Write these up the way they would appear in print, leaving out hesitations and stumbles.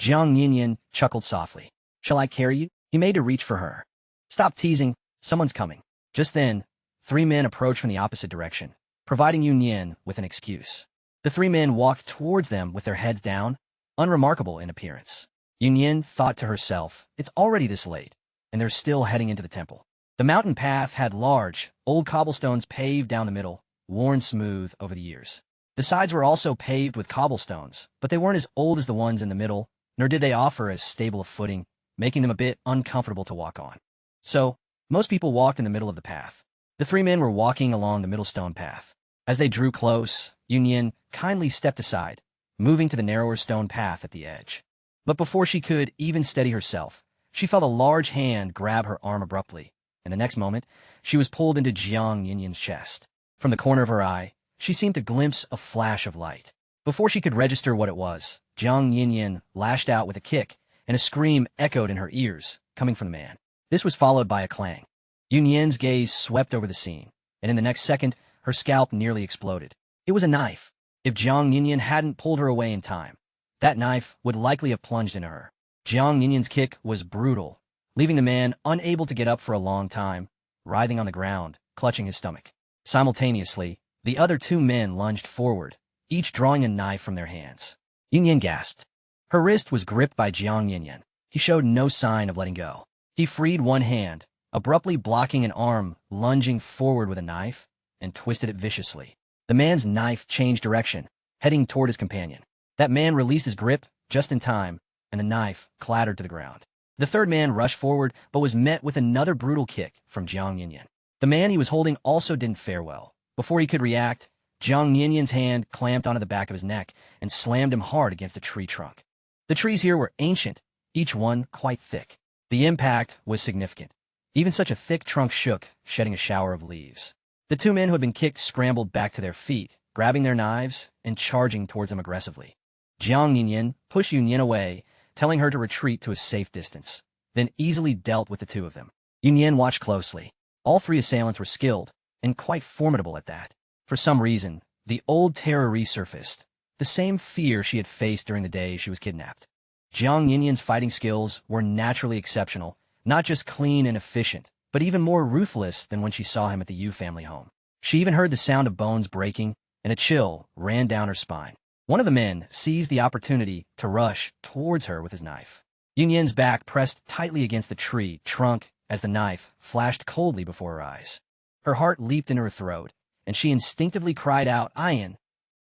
Jiang Yinyan chuckled softly. Shall I carry you? He made to reach for her. Stop teasing, someone's coming. Just then, three men approached from the opposite direction, providing Yunyan with an excuse. The three men walked towards them with their heads down, unremarkable in appearance. Yunyan thought to herself, it's already this late, and they're still heading into the temple. The mountain path had large, old cobblestones paved down the middle, worn smooth over the years. The sides were also paved with cobblestones, but they weren't as old as the ones in the middle, nor did they offer as stable a footing, making them a bit uncomfortable to walk on. So, most people walked in the middle of the path. The three men were walking along the middle stone path. As they drew close, Yunyan kindly stepped aside, moving to the narrower stone path at the edge. But before she could even steady herself, she felt a large hand grab her arm abruptly, and the next moment, she was pulled into Jiang Yinyan's chest. From the corner of her eye, she seemed to glimpse a flash of light. Before she could register what it was, Jiang Yinyan lashed out with a kick, and a scream echoed in her ears, coming from the man. This was followed by a clang. Yunyan's gaze swept over the scene, and in the next second, her scalp nearly exploded. It was a knife. If Jiang Yinyan hadn't pulled her away in time, that knife would likely have plunged into her. Jiang Yinyan's kick was brutal, leaving the man unable to get up for a long time, writhing on the ground, clutching his stomach. Simultaneously, the other two men lunged forward, each drawing a knife from their hands. Yunyan gasped. Her wrist was gripped by Jiang Yinyan. He showed no sign of letting go. He freed one hand, abruptly blocking an arm lunging forward with a knife, and twisted it viciously. The man's knife changed direction, heading toward his companion. That man released his grip just in time, and the knife clattered to the ground. The third man rushed forward, but was met with another brutal kick from Jiang Yinyan. The man he was holding also didn't fare well. Before he could react, Jiang Yinyan's hand clamped onto the back of his neck and slammed him hard against a tree trunk. The trees here were ancient, each one quite thick. The impact was significant. Even such a thick trunk shook, shedding a shower of leaves. The two men who had been kicked scrambled back to their feet, grabbing their knives and charging towards them aggressively. Jiang Yinyan pushed Yunyan away, telling her to retreat to a safe distance, then easily dealt with the two of them. Yunyan watched closely. All three assailants were skilled, and quite formidable at that. For some reason, the old terror resurfaced, the same fear she had faced during the day she was kidnapped. Jiang Yinyan's fighting skills were naturally exceptional, not just clean and efficient, but even more ruthless than when she saw him at the Yu family home. She even heard the sound of bones breaking, and a chill ran down her spine. One of the men seized the opportunity to rush towards her with his knife. Yunyan's back pressed tightly against the tree trunk as the knife flashed coldly before her eyes. Her heart leaped into her throat, and she instinctively cried out, "Ian!"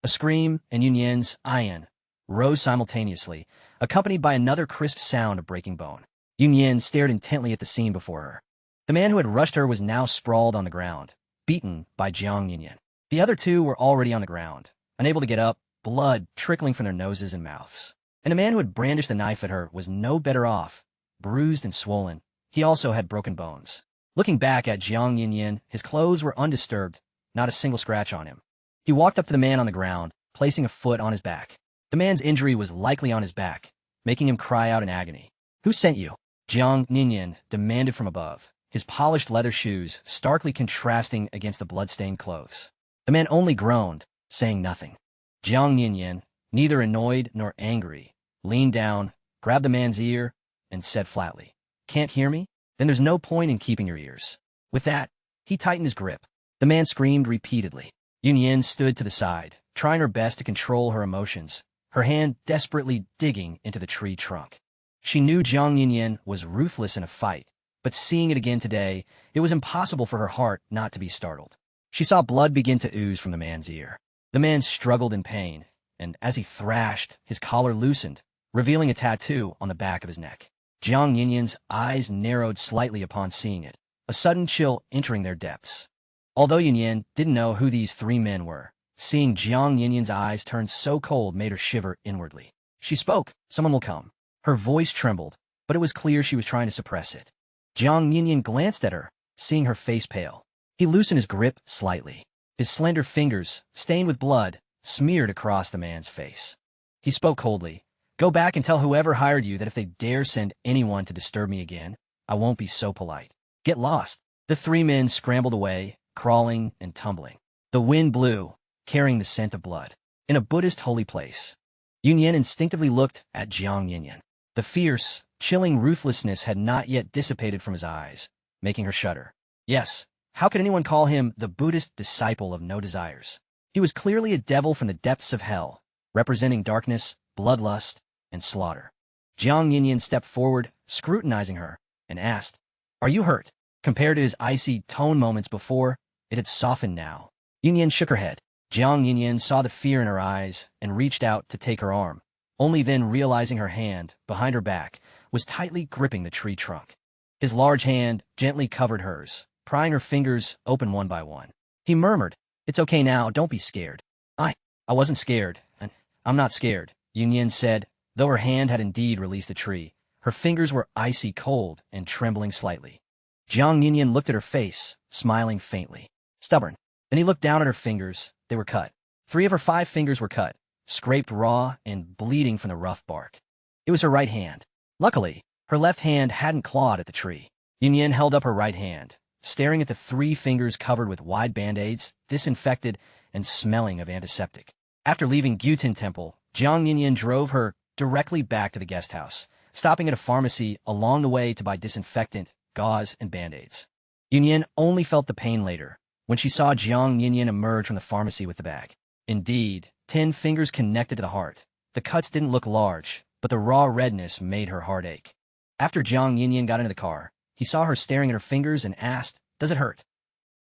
A scream and Yunyan's "Ian" rose simultaneously, accompanied by another crisp sound of breaking bone. Yunyan stared intently at the scene before her. The man who had rushed her was now sprawled on the ground, beaten by Jiang Yinyan. The other two were already on the ground, unable to get up, blood trickling from their noses and mouths. And the man who had brandished the knife at her was no better off, bruised and swollen. He also had broken bones. Looking back at Jiang Yinyan, his clothes were undisturbed, not a single scratch on him. He walked up to the man on the ground, placing a foot on his back. The man's injury was likely on his back, making him cry out in agony. "Who sent you?" Jiang Yinyan demanded from above, his polished leather shoes starkly contrasting against the blood-stained clothes. The man only groaned, saying nothing. Jiang Yinyan, neither annoyed nor angry, leaned down, grabbed the man's ear, and said flatly, "Can't hear me? Then there's no point in keeping your ears." With that, he tightened his grip. The man screamed repeatedly. Yunyan stood to the side, trying her best to control her emotions, her hand desperately digging into the tree trunk. She knew Jiang Yinyan was ruthless in a fight, but seeing it again today, it was impossible for her heart not to be startled. She saw blood begin to ooze from the man's ear. The man struggled in pain, and as he thrashed, his collar loosened, revealing a tattoo on the back of his neck. Jiang Yinyan's eyes narrowed slightly upon seeing it, a sudden chill entering their depths. Although Yunyan didn't know who these three men were, seeing Jiang Yinyan's eyes turn so cold made her shiver inwardly. She spoke, "Someone will come." Her voice trembled, but it was clear she was trying to suppress it. Jiang Yinyan glanced at her, seeing her face pale. He loosened his grip slightly. His slender fingers, stained with blood, smeared across the man's face. He spoke coldly, "Go back and tell whoever hired you that if they dare send anyone to disturb me again, I won't be so polite. Get lost." The three men scrambled away, crawling and tumbling. The wind blew, carrying the scent of blood. In a Buddhist holy place, Yun Yin instinctively looked at Jiang Yinyan. The fierce, chilling ruthlessness had not yet dissipated from his eyes, making her shudder. Yes, how could anyone call him the Buddhist disciple of no desires? He was clearly a devil from the depths of hell, representing darkness, bloodlust, and slaughter. Jiang Yinyan stepped forward, scrutinizing her, and asked, "Are you hurt?" Compared to his icy tone moments before, it had softened now. Yinyan shook her head. Jiang Yinyan saw the fear in her eyes and reached out to take her arm, only then realizing her hand, behind her back, was tightly gripping the tree trunk. His large hand gently covered hers, prying her fingers open one by one. He murmured, "It's okay now, don't be scared." I wasn't scared, and I'm not scared," Yun Yin said, though her hand had indeed released the tree. Her fingers were icy cold and trembling slightly. Jiang Yinyan looked at her face, smiling faintly. Stubborn. Then he looked down at her fingers. They were cut. 3 of her 5 fingers were cut, scraped raw and bleeding from the rough bark. It was her right hand. Luckily, her left hand hadn't clawed at the tree. Yun Yin held up her right hand, staring at the 3 fingers covered with wide band-aids, disinfected and smelling of antiseptic. After leaving Gyutin Temple, Jiang Yinyan drove her directly back to the guest house, stopping at a pharmacy along the way to buy disinfectant, gauze, and band-aids. Yun Yin only felt the pain later, when she saw Jiang Yinyan emerge from the pharmacy with the bag. Indeed, 10 fingers connected to the heart. The cuts didn't look large, but the raw redness made her heart ache. After Jiang Yinyan got into the car, he saw her staring at her fingers and asked, "Does it hurt?"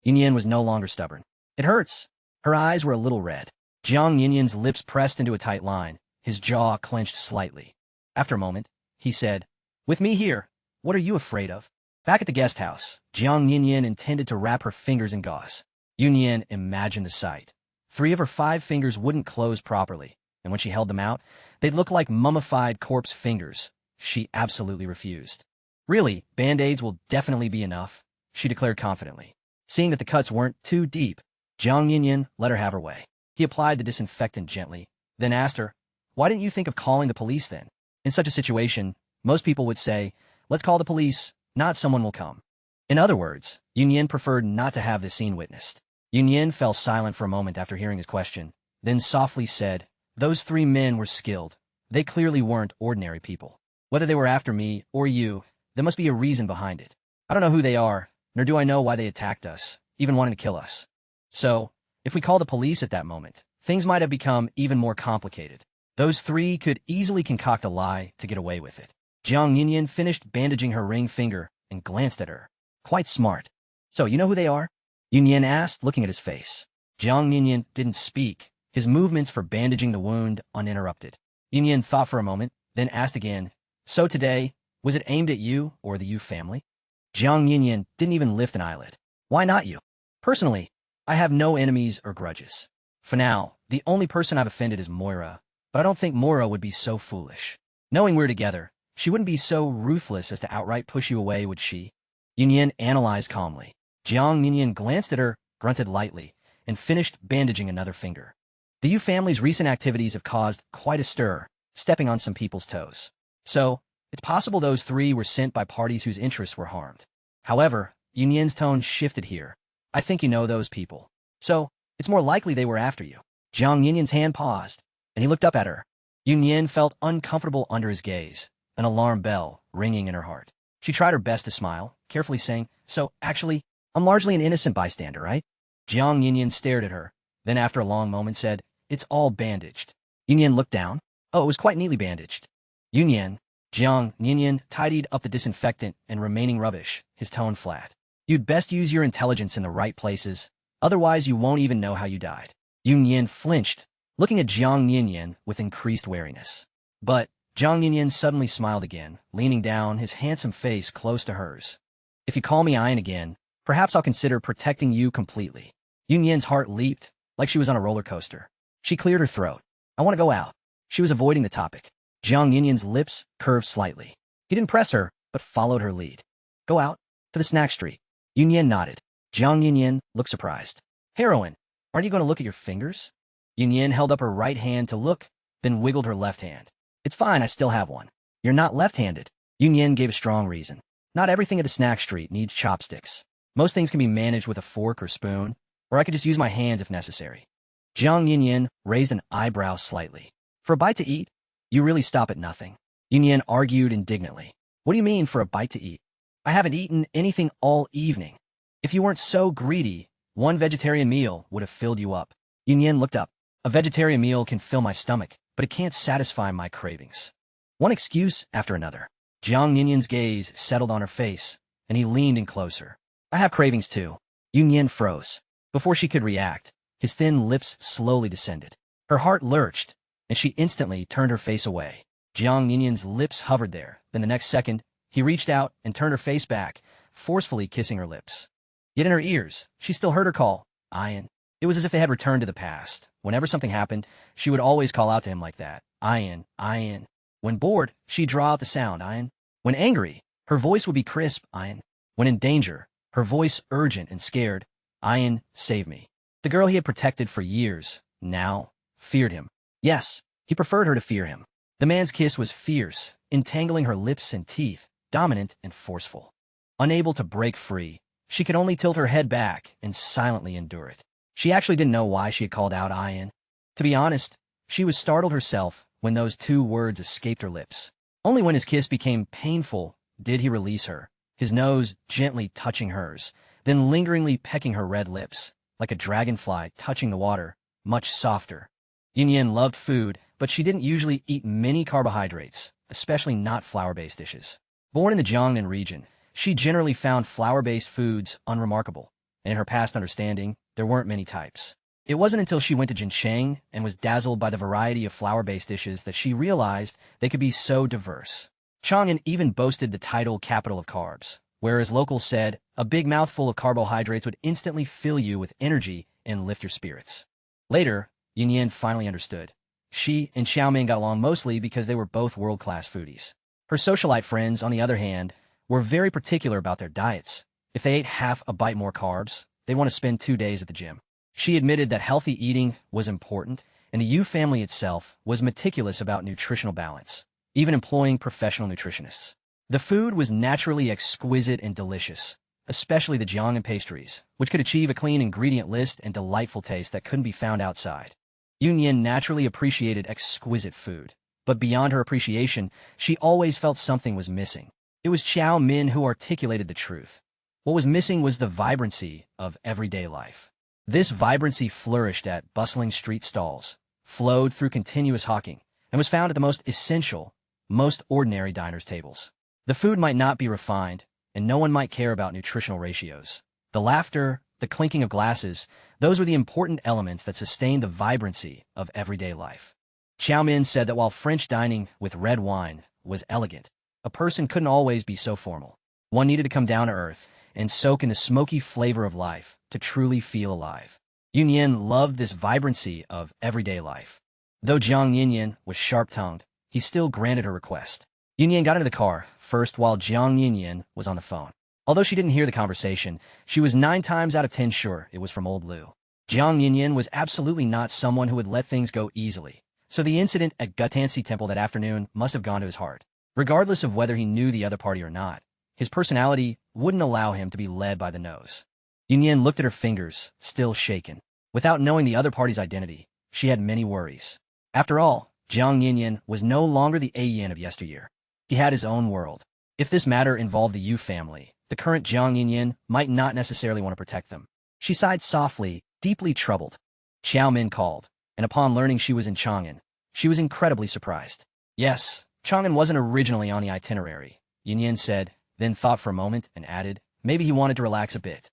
Yun Yin was no longer stubborn. "It hurts." Her eyes were a little red. Jiang Yinyan's lips pressed into a tight line, his jaw clenched slightly. After a moment, he said, "With me here, what are you afraid of?" Back at the guest house, Jiang Yinyan intended to wrap her fingers in gauze. Yun Yin imagined the sight. 3 of her 5 fingers wouldn't close properly, and when she held them out, they'd look like mummified corpse fingers. She absolutely refused. "Really, band-aids will definitely be enough," she declared confidently. Seeing that the cuts weren't too deep, Jiang Yinyan let her have her way. He applied the disinfectant gently, then asked her, "Why didn't you think of calling the police then?" In such a situation, most people would say, "Let's call the police, not someone will come." In other words, Yun Yin preferred not to have the scene witnessed. Yun Yin fell silent for a moment after hearing his question, then softly said, "Those 3 men were skilled. They clearly weren't ordinary people. Whether they were after me or you, there must be a reason behind it. I don't know who they are, nor do I know why they attacked us, even wanting to kill us. So, if we call the police at that moment, things might have become even more complicated. Those 3 could easily concoct a lie to get away with it." Jiang Yinyan finished bandaging her ring finger and glanced at her. "Quite smart. So you know who they are?" Yun Yin asked, looking at his face. Jiang Yinyan didn't speak, his movements for bandaging the wound uninterrupted. Yun Yin thought for a moment, then asked again, "So today, was it aimed at you or the Yu family?" Jiang Yinyan didn't even lift an eyelid. "Why not you? Personally, I have no enemies or grudges. For now, the only person I've offended is Moira, but I don't think Moira would be so foolish. Knowing we're together, she wouldn't be so ruthless as to outright push you away, would she?" Yun Yin analyzed calmly. Jiang Yinyan glanced at her, grunted lightly, and finished bandaging another finger. The Yu family's recent activities have caused quite a stir, stepping on some people's toes. So, it's possible those 3 were sent by parties whose interests were harmed. However, Yun Yin's tone shifted here. "I think you know those people. So, it's more likely they were after you." Jiang Yinyan's hand paused, and he looked up at her. Yun Yin felt uncomfortable under his gaze, an alarm bell ringing in her heart. She tried her best to smile, carefully saying, "So, actually, I'm largely an innocent bystander, right?" Jiang Yinyan stared at her, then after a long moment said, "It's all bandaged." Yun Yin looked down. "Oh, it was quite neatly bandaged." Yun Yin, Jiang Yinyan tidied up the disinfectant and remaining rubbish, his tone flat. "You'd best use your intelligence in the right places, otherwise you won't even know how you died." Yun Yin flinched, looking at Jiang Yinyan with increased wariness. But Jiang Yinyan suddenly smiled again, leaning down, his handsome face close to hers. "If you call me Ian again, perhaps I'll consider protecting you completely." Yun Yin's heart leaped, like she was on a roller coaster. She cleared her throat. "I want to go out." She was avoiding the topic. Jiang Yinyan's lips curved slightly. He didn't press her, but followed her lead. "Go out? To the snack street?" Yun Yin nodded. Jiang Yinyan looked surprised. "Heroine, aren't you going to look at your fingers?" Yun Yin held up her right hand to look, then wiggled her left hand. "It's fine, I still have one." "You're not left-handed." Yun Yin gave a strong reason. "Not everything at the snack street needs chopsticks. Most things can be managed with a fork or spoon, or I could just use my hands if necessary." Jiang Yinyan raised an eyebrow slightly. For a bite to eat? You really stop at nothing. Yunyan argued indignantly. What do you mean for a bite to eat? I haven't eaten anything all evening. If you weren't so greedy, one vegetarian meal would have filled you up. Yunyan looked up. A vegetarian meal can fill my stomach, but it can't satisfy my cravings. One excuse after another. Jiang Yunyan's gaze settled on her face, and he leaned in closer. I have cravings too. Yunyan froze. Before she could react, his thin lips slowly descended. Her heart lurched, and she instantly turned her face away. Jiang Yunyan's lips hovered there. Then the next second, he reached out and turned her face back, forcefully kissing her lips. Yet in her ears, she still heard her call, Ian. It was as if they had returned to the past. Whenever something happened, she would always call out to him like that. Ian, Ian. When bored, she'd draw out the sound, Ian. When angry, her voice would be crisp, Ian. When in danger, her voice urgent and scared, Ian, save me. The girl he had protected for years, now, feared him. Yes, he preferred her to fear him. The man's kiss was fierce, entangling her lips and teeth, dominant and forceful. Unable to break free, she could only tilt her head back and silently endure it. She actually didn't know why she had called out Ian. To be honest, she was startled herself when those two words escaped her lips. Only when his kiss became painful did he release her, his nose gently touching hers, then lingeringly pecking her red lips, like a dragonfly touching the water, much softer. Yunyan loved food, but she didn't usually eat many carbohydrates, especially not flour-based dishes. Born in the Jiangnan region, she generally found flour-based foods unremarkable, and in her past understanding, there weren't many types. It wasn't until she went to Jincheng and was dazzled by the variety of flour-based dishes that she realized they could be so diverse. Chang'an even boasted the title capital of carbs, whereas locals said a big mouthful of carbohydrates would instantly fill you with energy and lift your spirits. Later, Yunyan finally understood. She and Xiaoming got along mostly because they were both world-class foodies. Her socialite friends, on the other hand, were very particular about their diets. If they ate half a bite more carbs, they'd want to spend 2 days at the gym. She admitted that healthy eating was important, and the Yu family itself was meticulous about nutritional balance, even employing professional nutritionists. The food was naturally exquisite and delicious, especially the Jiangnan pastries, which could achieve a clean ingredient list and delightful taste that couldn't be found outside. Yunyan naturally appreciated exquisite food, but beyond her appreciation, she always felt something was missing. It was Xiao Min who articulated the truth. What was missing was the vibrancy of everyday life. This vibrancy flourished at bustling street stalls, flowed through continuous hawking, and was found at the most essential, most ordinary diners' tables. The food might not be refined, and no one might care about nutritional ratios. The laughter, the clinking of glasses, those were the important elements that sustained the vibrancy of everyday life. Xiao Min said that while French dining with red wine was elegant, a person couldn't always be so formal. One needed to come down to earth and soak in the smoky flavor of life to truly feel alive. Yunyan loved this vibrancy of everyday life. Though Jiang Yunyan was sharp-tongued, he still granted her request. Yunyan got into the car, first while Jiang Yunyan was on the phone. Although she didn't hear the conversation, she was 9 times out of 10 sure it was from old Lu. Jiang Yunyan was absolutely not someone who would let things go easily, so the incident at Gutansi Temple that afternoon must have gone to his heart. Regardless of whether he knew the other party or not, his personality wouldn't allow him to be led by the nose. Yunyan looked at her fingers, still shaken. Without knowing the other party's identity, she had many worries. After all, Jiang Yunyan was no longer the Yin of yesteryear. He had his own world. If this matter involved the Yu family, the current Jiang Yunyan might not necessarily want to protect them. She sighed softly, deeply troubled. Xiao Min called, and upon learning she was in Chang'an, she was incredibly surprised. Yes, Chang'an wasn't originally on the itinerary, Yunyan said, then thought for a moment and added, maybe he wanted to relax a bit.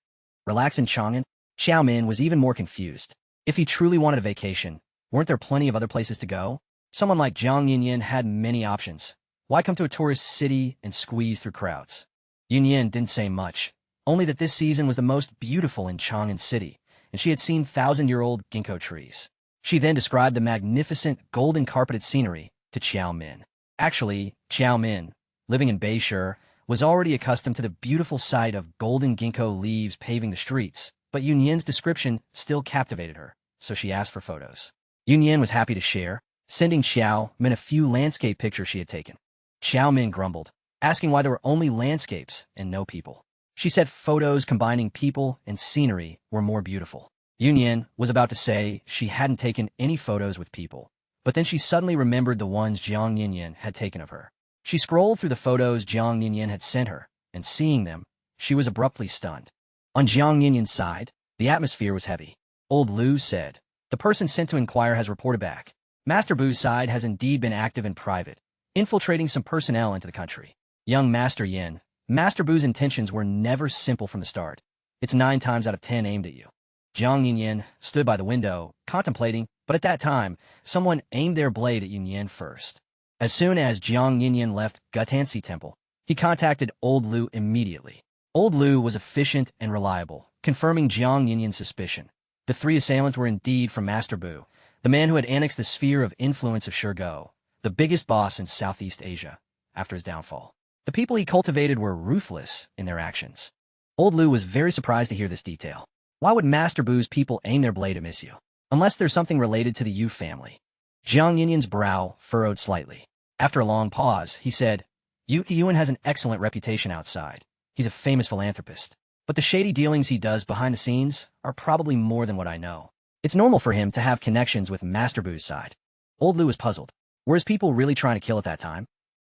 Relax in Chang'an? Xiao Min was even more confused. If he truly wanted a vacation, weren't there plenty of other places to go? Someone like Jiang Yunyan had many options. Why come to a tourist city and squeeze through crowds? Yunyan didn't say much, only that this season was the most beautiful in Chang'an City, and she had seen 1,000-year-old ginkgo trees. She then described the magnificent golden carpeted scenery to Xiao Min. Actually, Xiao Min, living in Beishur, was already accustomed to the beautiful sight of golden ginkgo leaves paving the streets, but Yunyan's description still captivated her, so she asked for photos. Yunyan was happy to share, sending Xiao Min a few landscape pictures she had taken. Xiao Min grumbled, asking why there were only landscapes and no people. She said photos combining people and scenery were more beautiful. Yunyan was about to say she hadn't taken any photos with people, But then she suddenly remembered the ones Jiang Yinyan had taken of her. She scrolled through the photos Jiang Yinyan had sent her, and seeing them, she was abruptly stunned. On Jiang Yinyan's side, the atmosphere was heavy. Old Lu said, "The person sent to inquire has reported back. Master Bu's side has indeed been active in private, infiltrating some personnel into the country. Young Master Yin, Master Bu's intentions were never simple from the start. It's 9 times out of 10 aimed at you." Jiang Yinyan stood by the window, contemplating, but at that time, someone aimed their blade at Yunyan first. As soon as Jiang Yinyan left Gutansi Temple, he contacted Old Lu immediately. Old Lu was efficient and reliable, confirming Jiang Yinyan's suspicion. The 3 assailants were indeed from Master Bu, the man who had annexed the sphere of influence of Shurgo, the biggest boss in Southeast Asia, after his downfall. The people he cultivated were ruthless in their actions. Old Lu was very surprised to hear this detail. Why would Master Bu's people aim their blade at Miss Yu? Unless there's something related to the Yu family. Jiang Yinyan's brow furrowed slightly. After a long pause, he said, Yu Yuan has an excellent reputation outside. He's a famous philanthropist. But the shady dealings he does behind the scenes are probably more than what I know. It's normal for him to have connections with Master Bu's side. Old Lu was puzzled. Were his people really trying to kill at that time?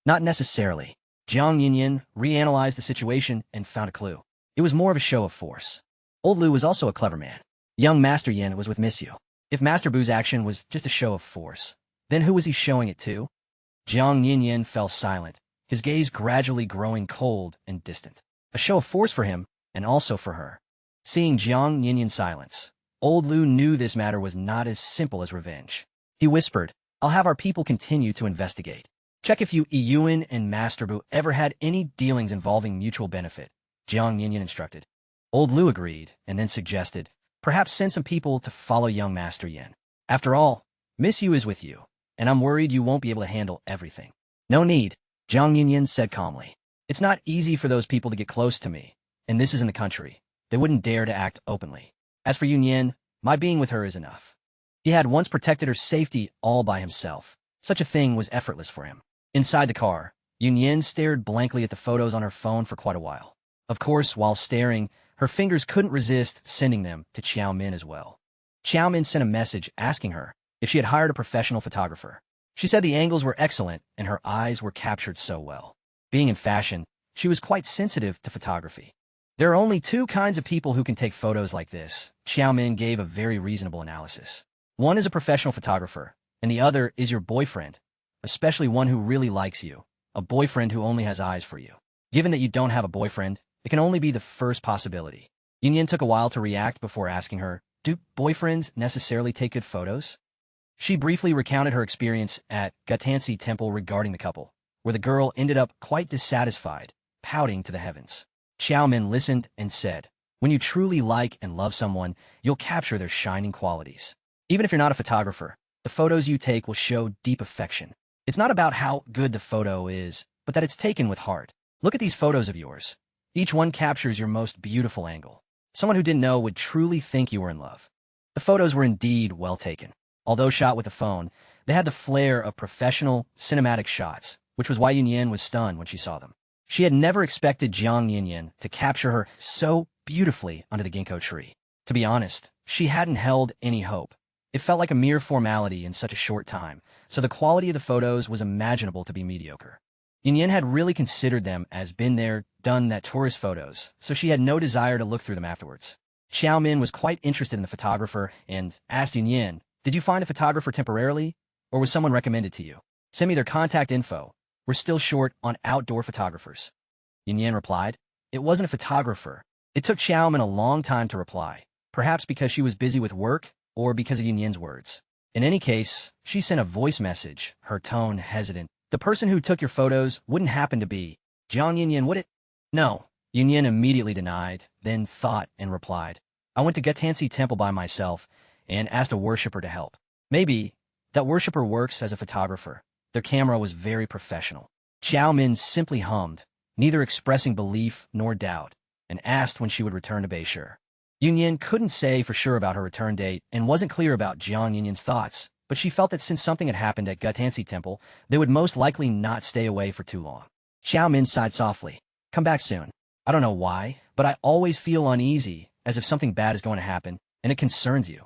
Not necessarily. Jiang Yinyan reanalyzed the situation and found a clue. It was more of a show of force. Old Lu was also a clever man. Young Master Yin was with Miss Yu. If Master Bu's action was just a show of force, then who was he showing it to? Jiang Yinyan fell silent, his gaze gradually growing cold and distant. A show of force for him, and also for her. Seeing Jiang Yinyan's silence, Old Lu knew this matter was not as simple as revenge. He whispered, "I'll have our people continue to investigate. Check if Yu Yuan and Master Bu ever had any dealings involving mutual benefit," Jiang Yinyan instructed. Old Lu agreed, and then suggested, "Perhaps send some people to follow young Master Yin. After all, Miss Yu is with you, and I'm worried you won't be able to handle everything." "No need," Jiang Yinyan said calmly. "It's not easy for those people to get close to me, and this is in the country. They wouldn't dare to act openly. As for Yunyan, my being with her is enough." He had once protected her safety all by himself. Such a thing was effortless for him. Inside the car, Yunyan stared blankly at the photos on her phone for quite a while. Of course, while staring, her fingers couldn't resist sending them to Qiao Min as well. Qiao Min sent a message asking her if she had hired a professional photographer. She said the angles were excellent and her eyes were captured so well. Being in fashion, she was quite sensitive to photography. "There are only 2 kinds of people who can take photos like this," Qiao Min gave a very reasonable analysis. "One is a professional photographer, and the other is your boyfriend, especially one who really likes you, a boyfriend who only has eyes for you. Given that you don't have a boyfriend, it can only be the first possibility." Yinyan took a while to react before asking her, "Do boyfriends necessarily take good photos?" She briefly recounted her experience at Gutansi Temple regarding the couple, where the girl ended up quite dissatisfied, pouting to the heavens. Qiao Min listened and said, "When you truly like and love someone, you'll capture their shining qualities. Even if you're not a photographer, the photos you take will show deep affection. It's not about how good the photo is, but that it's taken with heart. Look at these photos of yours. Each one captures your most beautiful angle. Someone who didn't know would truly think you were in love." The photos were indeed well taken. Although shot with a phone, they had the flair of professional, cinematic shots, which was why Yunyan was stunned when she saw them. She had never expected Jiang Yinyan to capture her so beautifully under the ginkgo tree. To be honest, she hadn't held any hope. It felt like a mere formality in such a short time, so the quality of the photos was imaginable to be mediocre. Yinyan had really considered them as been there, done that tourist photos, so she had no desire to look through them afterwards. Qiao Min was quite interested in the photographer and asked Yunyan, "Did you find a photographer temporarily, or was someone recommended to you? Send me their contact info. We're still short on outdoor photographers." Yunyan replied, "It wasn't a photographer." It took Qiao Min a long time to reply, perhaps because she was busy with work or because of Yunyan's words. In any case, she sent a voice message, her tone hesitant. "The person who took your photos wouldn't happen to be Jiang Yinyan, would it?" "No." Yunyan immediately denied, then thought and replied, "I went to Gutansi Temple by myself and asked a worshiper to help. Maybe that worshiper works as a photographer. Their camera was very professional." Qiao Min simply hummed, neither expressing belief nor doubt, and asked when she would return to Beishur. Yunyan couldn't say for sure about her return date and wasn't clear about Jiang Yinyan's thoughts, but she felt that since something had happened at Gutansi Temple, they would most likely not stay away for too long. Qiao Min sighed softly. "Come back soon. I don't know why, but I always feel uneasy, as if something bad is going to happen, and it concerns you."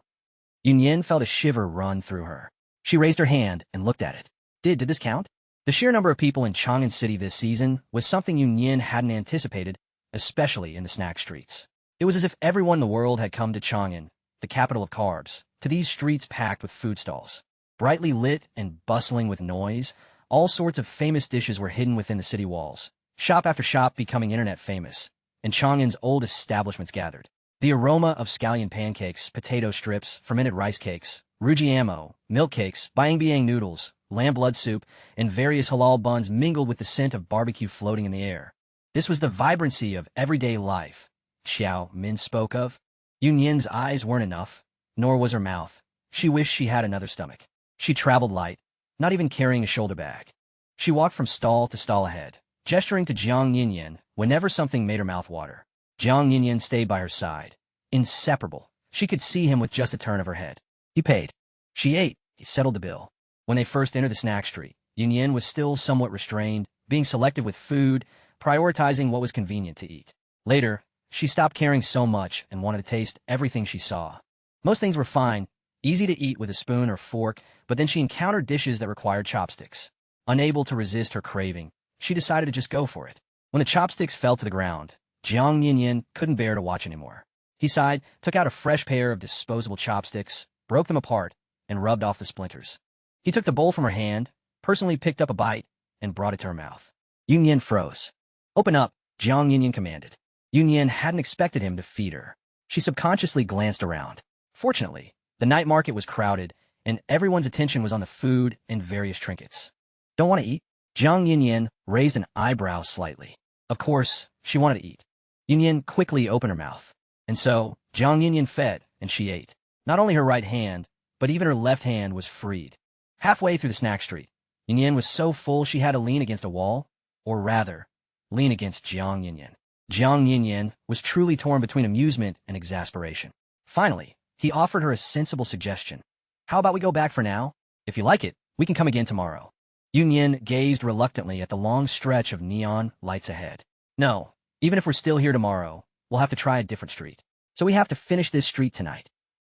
Yunyan felt a shiver run through her. She raised her hand and looked at it. Did this count? The sheer number of people in Chang'an City this season was something Yunyin hadn't anticipated, especially in the snack streets. It was as if everyone in the world had come to Chang'an, the capital of carbs, to these streets packed with food stalls. Brightly lit and bustling with noise, all sorts of famous dishes were hidden within the city walls, shop after shop becoming internet famous, and Chang'an's old establishments gathered. The aroma of scallion pancakes, potato strips, fermented rice cakes, rujiamo, milk cakes, biang noodles, lamb blood soup, and various halal buns mingled with the scent of barbecue floating in the air. This was the vibrancy of everyday life, Xiao Min spoke of. Yunyin's eyes weren't enough, nor was her mouth. She wished she had another stomach. She traveled light, not even carrying a shoulder bag. She walked from stall to stall ahead, gesturing to Jiang Yinyin whenever something made her mouth water. Jiang Yinyin stayed by her side. Inseparable. She could see him with just a turn of her head. He paid. She ate. He settled the bill. When they first entered the snack street, Yunyin was still somewhat restrained, being selective with food, prioritizing what was convenient to eat. Later, she stopped caring so much and wanted to taste everything she saw. Most things were fine, easy to eat with a spoon or fork, but then she encountered dishes that required chopsticks. Unable to resist her craving, she decided to just go for it. When the chopsticks fell to the ground, Jiang Yinyin couldn't bear to watch anymore. He sighed, took out a fresh pair of disposable chopsticks, broke them apart, and rubbed off the splinters. He took the bowl from her hand, personally picked up a bite, and brought it to her mouth. Yunyin froze. Open up, Jiang Yinyin commanded. Yunyin hadn't expected him to feed her. She subconsciously glanced around. Fortunately, the night market was crowded, and everyone's attention was on the food and various trinkets. Don't want to eat? Jiang Yinyin raised an eyebrow slightly. Of course, she wanted to eat. Yunyin quickly opened her mouth. And so, Jiang Yinyin fed, and she ate. Not only her right hand, but even her left hand was freed. Halfway through the snack street, Yunyin was so full she had to lean against a wall, or rather, lean against Jiang Yinyin. Jiang Yinyin was truly torn between amusement and exasperation. Finally, he offered her a sensible suggestion. How about we go back for now? If you like it, we can come again tomorrow. Yunyin gazed reluctantly at the long stretch of neon lights ahead. No, even if we're still here tomorrow, we'll have to try a different street. So we have to finish this street tonight.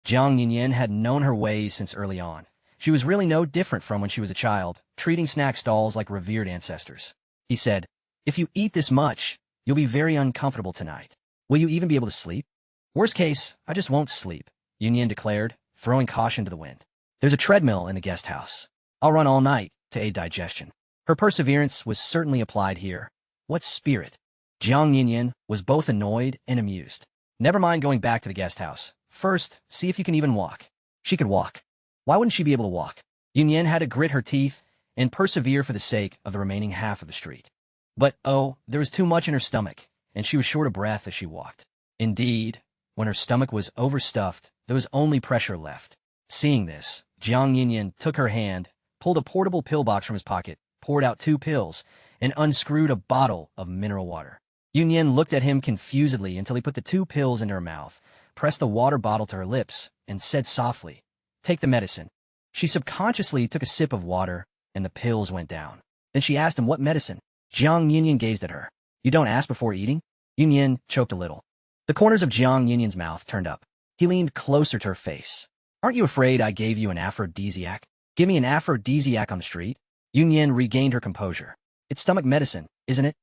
Jiang Yinyin had known her ways since early on. She was really no different from when she was a child, treating snack stalls like revered ancestors. He said, if you eat this much, you'll be very uncomfortable tonight. Will you even be able to sleep? Worst case, I just won't sleep, Yunyin declared, throwing caution to the wind. There's a treadmill in the guest house. I'll run all night to aid digestion. Her perseverance was certainly applied here. What spirit! Jiang Yinyin was both annoyed and amused. Never mind going back to the guest house. First, see if you can even walk. She could walk. Why wouldn't she be able to walk? Yunyin had to grit her teeth and persevere for the sake of the remaining half of the street. But, oh, there was too much in her stomach, and she was short of breath as she walked. Indeed, when her stomach was overstuffed, there was only pressure left. Seeing this, Jiang Yinyin took her hand, pulled a portable pill box from his pocket, poured out 2 pills, and unscrewed a bottle of mineral water. Yunyin looked at him confusedly until he put the 2 pills into her mouth, pressed the water bottle to her lips, and said softly, take the medicine. She subconsciously took a sip of water, and the pills went down. Then she asked him what medicine. Jiang Yinyin gazed at her. You don't ask before eating? Yunyin choked a little. The corners of Jiang Yinyin's mouth turned up. He leaned closer to her face. Aren't you afraid I gave you an aphrodisiac? Give me an aphrodisiac on the street? Yunyin regained her composure. It's stomach medicine, isn't it?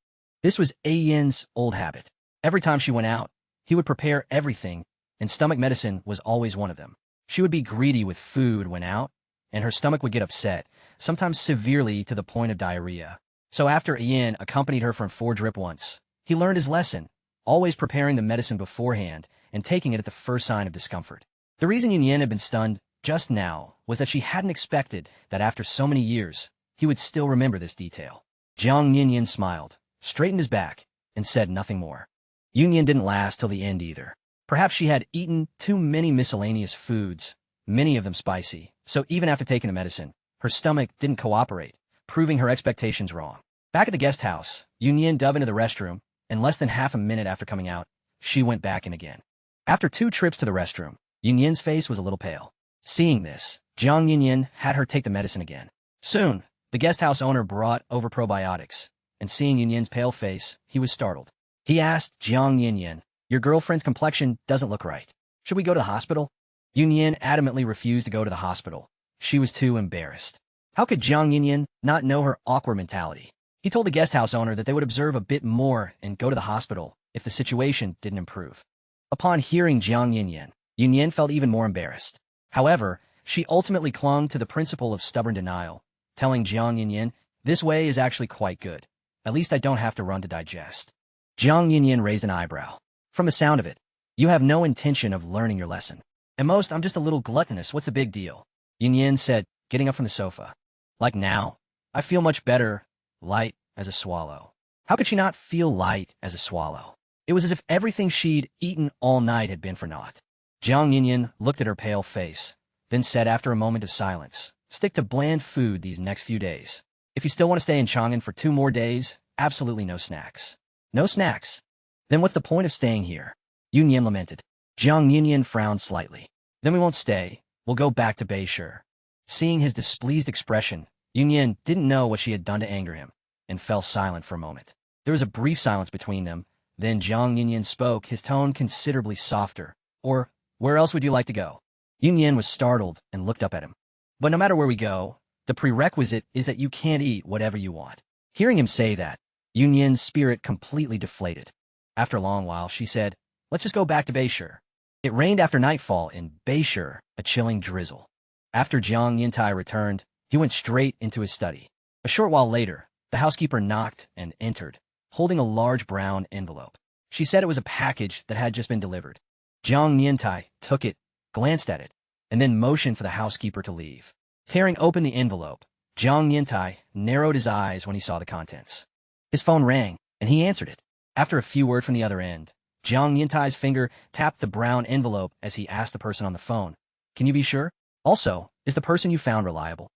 This was Yin's old habit. Every time she went out, he would prepare everything, and stomach medicine was always one of them. She would be greedy with food when out, and her stomach would get upset, sometimes severely to the point of diarrhea. So after Yin accompanied her from Fordrip once, he learned his lesson, always preparing the medicine beforehand and taking it at the first sign of discomfort. The reason Yin had been stunned just now was that she hadn't expected that after so many years, he would still remember this detail. Jiang Yinyin smiled, straightened his back, and said nothing more. Yunyin didn't last till the end either. Perhaps she had eaten too many miscellaneous foods, many of them spicy, so even after taking the medicine, her stomach didn't cooperate, proving her expectations wrong. Back at the guest house, Yunyin dove into the restroom, and less than half a minute after coming out, she went back in again. After 2 trips to the restroom, Yunyin's face was a little pale. Seeing this, Jiang Yinyin had her take the medicine again. Soon, the guest house owner brought over probiotics, and seeing Yunyin's pale face, he was startled. He asked Jiang Yinyin, your girlfriend's complexion doesn't look right. Should we go to the hospital? Yunyin adamantly refused to go to the hospital. she was too embarrassed. How could Jiang Yinyan not know her awkward mentality? He told the guest house owner that they would observe a bit more and go to the hospital if the situation didn't improve. Upon hearing Jiang Yinyan, Yunyan felt even more embarrassed. However, she ultimately clung to the principle of stubborn denial, telling Jiang Yinyan, "This way is actually quite good. At least I don't have to run to digest." Jiang Yinyan raised an eyebrow. "From the sound of it, you have no intention of learning your lesson. At most, I'm just a little gluttonous. What's the big deal?" Yinyan said, getting up from the sofa. "Like now, I feel much better, light as a swallow." How could she not feel light as a swallow? It was as if everything she'd eaten all night had been for naught. Jiang Yinyan looked at her pale face, then said after a moment of silence, "Stick to bland food these next few days. If you still want to stay in Chang'an for 2 more days, absolutely no snacks." "No snacks? Then what's the point of staying here?" Yunyan lamented. Jiang Yinyan frowned slightly. "Then we won't stay. We'll go back to Beishur." Seeing his displeased expression, Yunyan didn't know what she had done to anger him, and fell silent for a moment. There was a brief silence between them. Then Jiang Yinyan spoke, his tone considerably softer. "Or, where else would you like to go?" Yunyan was startled and looked up at him. "But no matter where we go, the prerequisite is that you can't eat whatever you want." Hearing him say that, Yunyan's spirit completely deflated. After a long while, she said, "Let's just go back to Beishur." It rained after nightfall in Beishur, a chilling drizzle. After Jiang Yintai returned, he went straight into his study. A short while later, the housekeeper knocked and entered, holding a large brown envelope. She said it was a package that had just been delivered. Jiang Yintai took it, glanced at it, and then motioned for the housekeeper to leave. Tearing open the envelope, Jiang Yintai narrowed his eyes when he saw the contents. His phone rang, and he answered it. After a few words from the other end, Jiang Yintai's finger tapped the brown envelope as he asked the person on the phone, "Can you be sure? Also, is the person you found reliable?"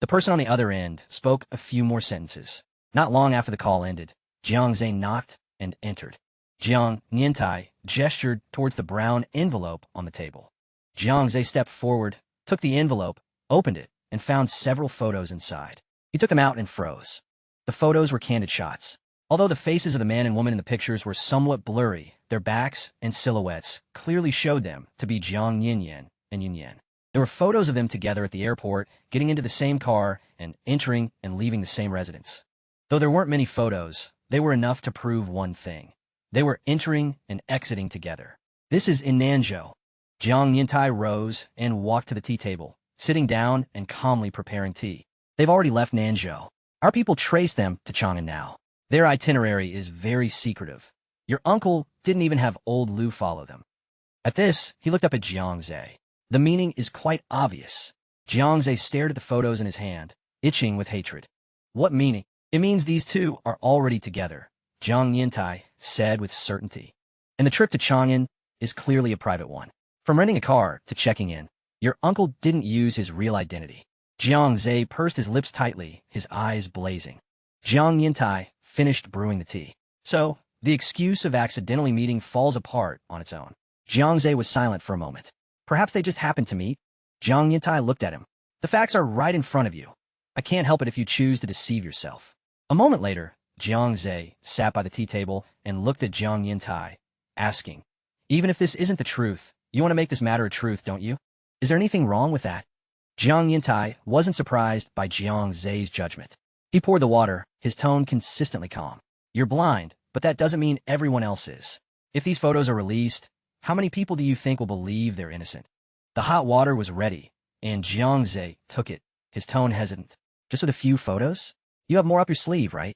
The person on the other end spoke a few more sentences. Not long after the call ended, Jiang Zhe knocked and entered. Jiang Yintai gestured towards the brown envelope on the table. Jiang Zhe stepped forward, took the envelope, opened it, and found several photos inside. He took them out and froze. The photos were candid shots. Although the faces of the man and woman in the pictures were somewhat blurry, their backs and silhouettes clearly showed them to be Jiang Yinyan and Yunyan. There were photos of them together at the airport, getting into the same car, and entering and leaving the same residence. Though there weren't many photos, they were enough to prove one thing. They were entering and exiting together. "This is in Nanzhou." Jiang Yintai rose and walked to the tea table, sitting down and calmly preparing tea. "They've already left Nanzhou. Our people trace them to Chang'an now. Their itinerary is very secretive. Your uncle didn't even have old Lu follow them." At this, he looked up at Jiang Zhe. The meaning is quite obvious. Jiang Zhe stared at the photos in his hand, itching with hatred. "What meaning?" "It means these two are already together," Jiang Yintai said with certainty. "And the trip to Chang'an is clearly a private one. From renting a car to checking in, your uncle didn't use his real identity." Jiang Zhe pursed his lips tightly, his eyes blazing. Jiang Yintai finished brewing the tea. "So, the excuse of accidentally meeting falls apart on its own." Jiang Zhe was silent for a moment. "Perhaps they just happened to meet?" Jiang Yintai looked at him. "The facts are right in front of you. I can't help it if you choose to deceive yourself." A moment later, Jiang Zhe sat by the tea table and looked at Jiang Yintai, asking, "Even if this isn't the truth, you want to make this matter a truth, don't you? Is there anything wrong with that?" Jiang Yintai wasn't surprised by Jiang Zhe's judgment. He poured the water, his tone consistently calm. "You're blind, but that doesn't mean everyone else is. If these photos are released, how many people do you think will believe they're innocent?" The hot water was ready, and Jiang Zhe took it, his tone hesitant. "Just with a few photos? You have more up your sleeve, right?"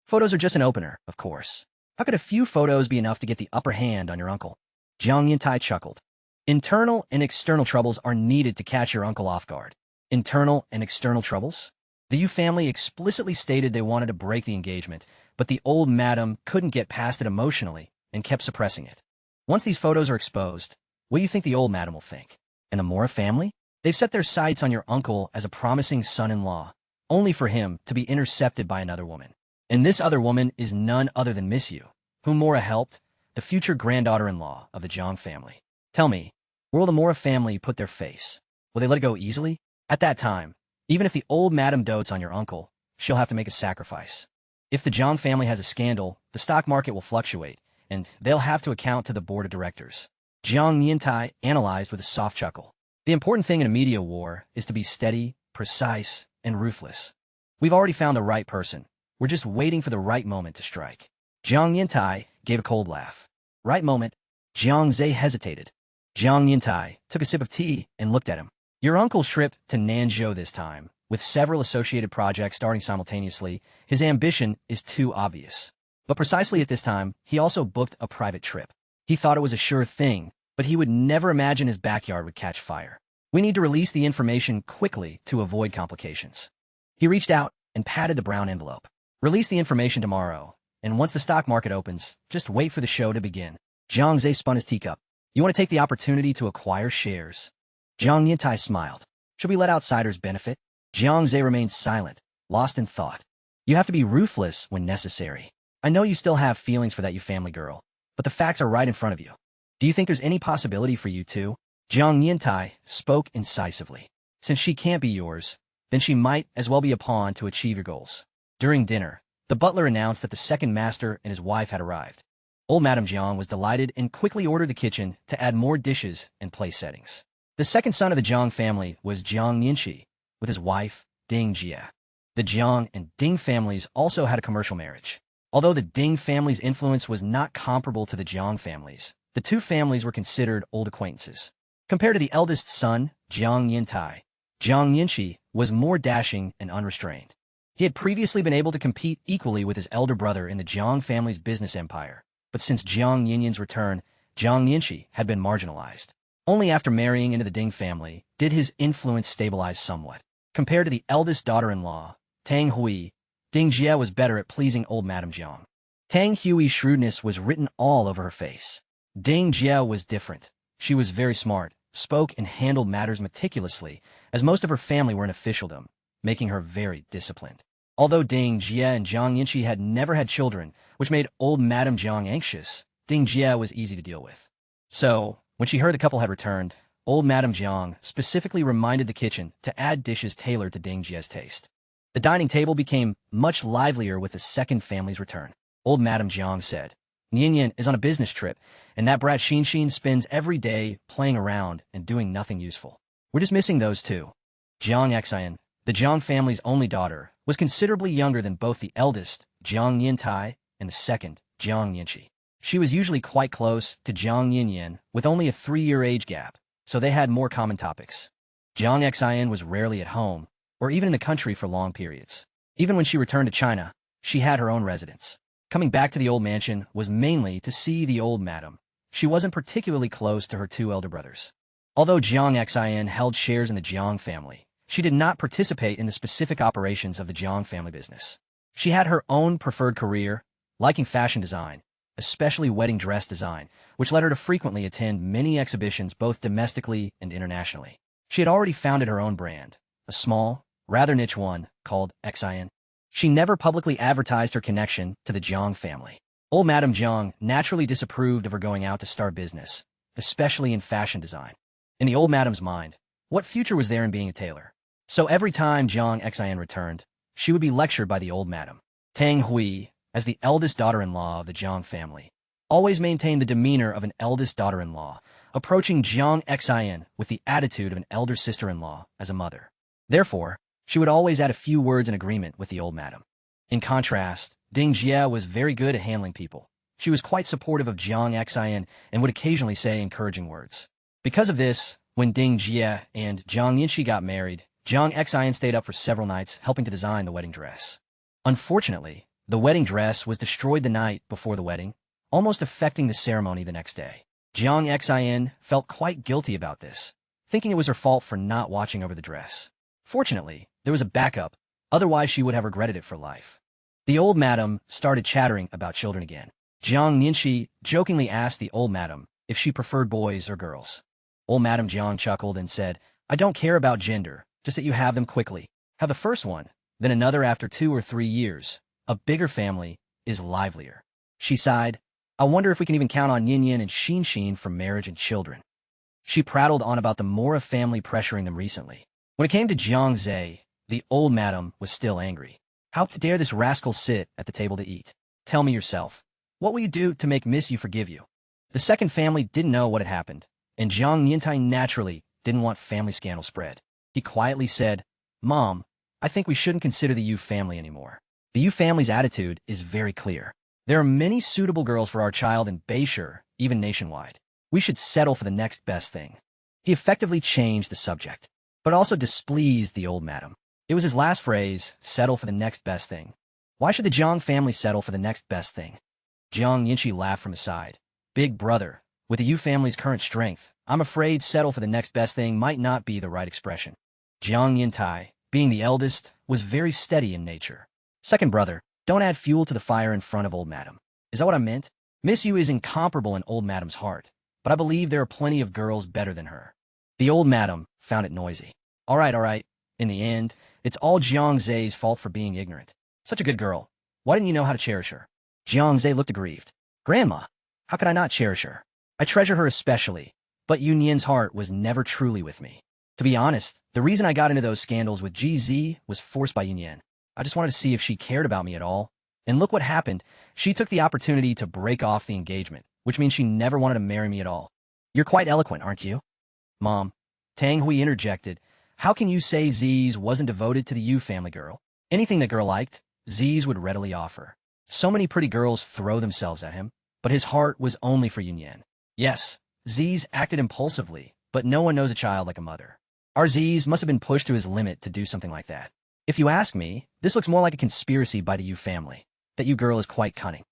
"Photos are just an opener, of course. How could a few photos be enough to get the upper hand on your uncle?" Jiang Yintai chuckled. "Internal and external troubles are needed to catch your uncle off guard." "Internal and external troubles?" The Yu family explicitly stated they wanted to break the engagement, but the old madam couldn't get past it emotionally and kept suppressing it. "Once these photos are exposed, what do you think the old madam will think? And the Mora family? They've set their sights on your uncle as a promising son-in-law, only for him to be intercepted by another woman. And this other woman is none other than Miss Yu, whom Mora helped, the future granddaughter-in-law of the Zhang family. Tell me, where will the Mora family put their face? Will they let it go easily? At that time, even if the old madam dotes on your uncle, she'll have to make a sacrifice. If the Zhang family has a scandal, the stock market will fluctuate, and they'll have to account to the board of directors." Jiang Yintai analyzed with a soft chuckle. The important thing in a media war is to be steady, precise, and ruthless. We've already found the right person. We're just waiting for the right moment to strike. Jiang Yintai gave a cold laugh. Right moment. Jiang Zhe hesitated. Jiang Yintai took a sip of tea and looked at him. Your uncle's trip to Nanzhou this time, with several associated projects starting simultaneously, his ambition is too obvious. But precisely at this time, he also booked a private trip. He thought it was a sure thing, but he would never imagine his backyard would catch fire. We need to release the information quickly to avoid complications. He reached out and patted the brown envelope. Release the information tomorrow, and once the stock market opens, just wait for the show to begin. Jiang Zhe spun his teacup. You want to take the opportunity to acquire shares? Jiang Yintai smiled. Should we let outsiders benefit? Jiang Zhe remained silent, lost in thought. You have to be ruthless when necessary. I know you still have feelings for that you family girl, but the facts are right in front of you. Do you think there's any possibility for you two? Jiang Yintai spoke incisively. Since she can't be yours, then she might as well be a pawn to achieve your goals. During dinner, the butler announced that the second master and his wife had arrived. Old Madame Jiang was delighted and quickly ordered the kitchen to add more dishes and place settings. The second son of the Jiang family was Jiang Yinchi, with his wife, Ding Jie. The Jiang and Ding families also had a commercial marriage. Although the Ding family's influence was not comparable to the Jiang families, the two families were considered old acquaintances. Compared to the eldest son, Jiang Yintai, Jiang Yinchi was more dashing and unrestrained. He had previously been able to compete equally with his elder brother in the Jiang family's business empire, but since Jiang Yinyan's return, Jiang Yinchi had been marginalized. Only after marrying into the Ding family did his influence stabilize somewhat. Compared to the eldest daughter-in-law, Tang Hui, Ding Jie was better at pleasing old Madame Jiang. Tang Hui's shrewdness was written all over her face. Ding Jie was different. She was very smart, spoke and handled matters meticulously, as most of her family were in officialdom, making her very disciplined. Although Ding Jie and Jiang Yinchi had never had children, which made old Madame Jiang anxious, Ding Jie was easy to deal with. So, when she heard the couple had returned, old Madame Jiang specifically reminded the kitchen to add dishes tailored to Ding Jie's taste. The dining table became much livelier with the second family's return. Old Madame Jiang said, Nian is on a business trip, and that brat Xin spends every day playing around and doing nothing useful. We're just missing those two. Jiang Xian, the Jiang family's only daughter, was considerably younger than both the eldest, Jiang Yintai, and the second, Jiang Yinchi. She was usually quite close to Jiang Yinyan, with only a 3-year age gap, so they had more common topics. Jiang Xian was rarely at home, or even in the country for long periods. Even when she returned to China, she had her own residence. Coming back to the old mansion was mainly to see the old madam. She wasn't particularly close to her two elder brothers. Although Jiang Xian held shares in the Jiang family, she did not participate in the specific operations of the Jiang family business. She had her own preferred career, liking fashion design, especially wedding dress design, which led her to frequently attend many exhibitions both domestically and internationally. She had already founded her own brand, a small, rather niche one, called Xian. She never publicly advertised her connection to the Jiang family. Old Madame Jiang naturally disapproved of her going out to start business, especially in fashion design. In the old madam's mind, what future was there in being a tailor? So every time Jiang Xian returned, she would be lectured by the old madam. Tang Hui, as the eldest daughter-in-law of the Jiang family, always maintained the demeanor of an eldest daughter-in-law, approaching Jiang Xian with the attitude of an elder sister-in-law as a mother. Therefore, she would always add a few words in agreement with the old madam. In contrast, Ding Jie was very good at handling people. She was quite supportive of Jiang Xian and would occasionally say encouraging words. Because of this, when Ding Jie and Jiang Yinchi got married, Jiang Xian stayed up for several nights helping to design the wedding dress. Unfortunately, the wedding dress was destroyed the night before the wedding, almost affecting the ceremony the next day. Jiang Xian felt quite guilty about this, thinking it was her fault for not watching over the dress. Fortunately, there was a backup, otherwise she would have regretted it for life. The old madam started chattering about children again. Jiang Yinchi jokingly asked the old madam if she preferred boys or girls. Old Madame Jiang chuckled and said, I don't care about gender, just that you have them quickly. Have the first one, then another after 2 or 3 years. A bigger family is livelier. She sighed, I wonder if we can even count on Yin and Xin for marriage and children. She prattled on about the Mora family pressuring them recently. When it came to Jiang Zhe, the old madam was still angry. How dare this rascal sit at the table to eat? Tell me yourself. What will you do to make Miss you forgive you? The second family didn't know what had happened, and Jiang Yintai naturally didn't want family scandal spread. He quietly said, "Mom, I think we shouldn't consider the Yu family anymore. The Yu family's attitude is very clear. There are many suitable girls for our child in Beishur, even nationwide. We should settle for the next best thing." He effectively changed the subject, but also displeased the old madam. It was his last phrase, settle for the next best thing. Why should the Jiang family settle for the next best thing? Jiang Yinchi laughed from his side. "Big brother, with the Yu family's current strength, I'm afraid settle for the next best thing might not be the right expression." Jiang Yintai, being the eldest, was very steady in nature. "Second brother, don't add fuel to the fire in front of old madam. Is that what I meant? Miss Yu is incomparable in old madam's heart, but I believe there are plenty of girls better than her." The old madam found it noisy. All right. In the end, it's all Jiang Zhe's fault for being ignorant. Such a good girl. Why didn't you know how to cherish her?" Jiang Zhe looked aggrieved. "Grandma, how could I not cherish her? I treasure her especially, but Yunyan's heart was never truly with me. To be honest, the reason I got into those scandals with GZ was forced by Yunyan. I just wanted to see if she cared about me at all. And look what happened. She took the opportunity to break off the engagement, which means she never wanted to marry me at all." "You're quite eloquent, aren't you?" "Mom," Tang Hui interjected, "how can you say Z's wasn't devoted to the Yu family girl? Anything the girl liked, Z's would readily offer. So many pretty girls throw themselves at him, but his heart was only for Yunyan. Yes, Z's acted impulsively, but no one knows a child like a mother. Our Z's must have been pushed to his limit to do something like that. If you ask me, this looks more like a conspiracy by the Yu family. That Yu girl is quite cunning."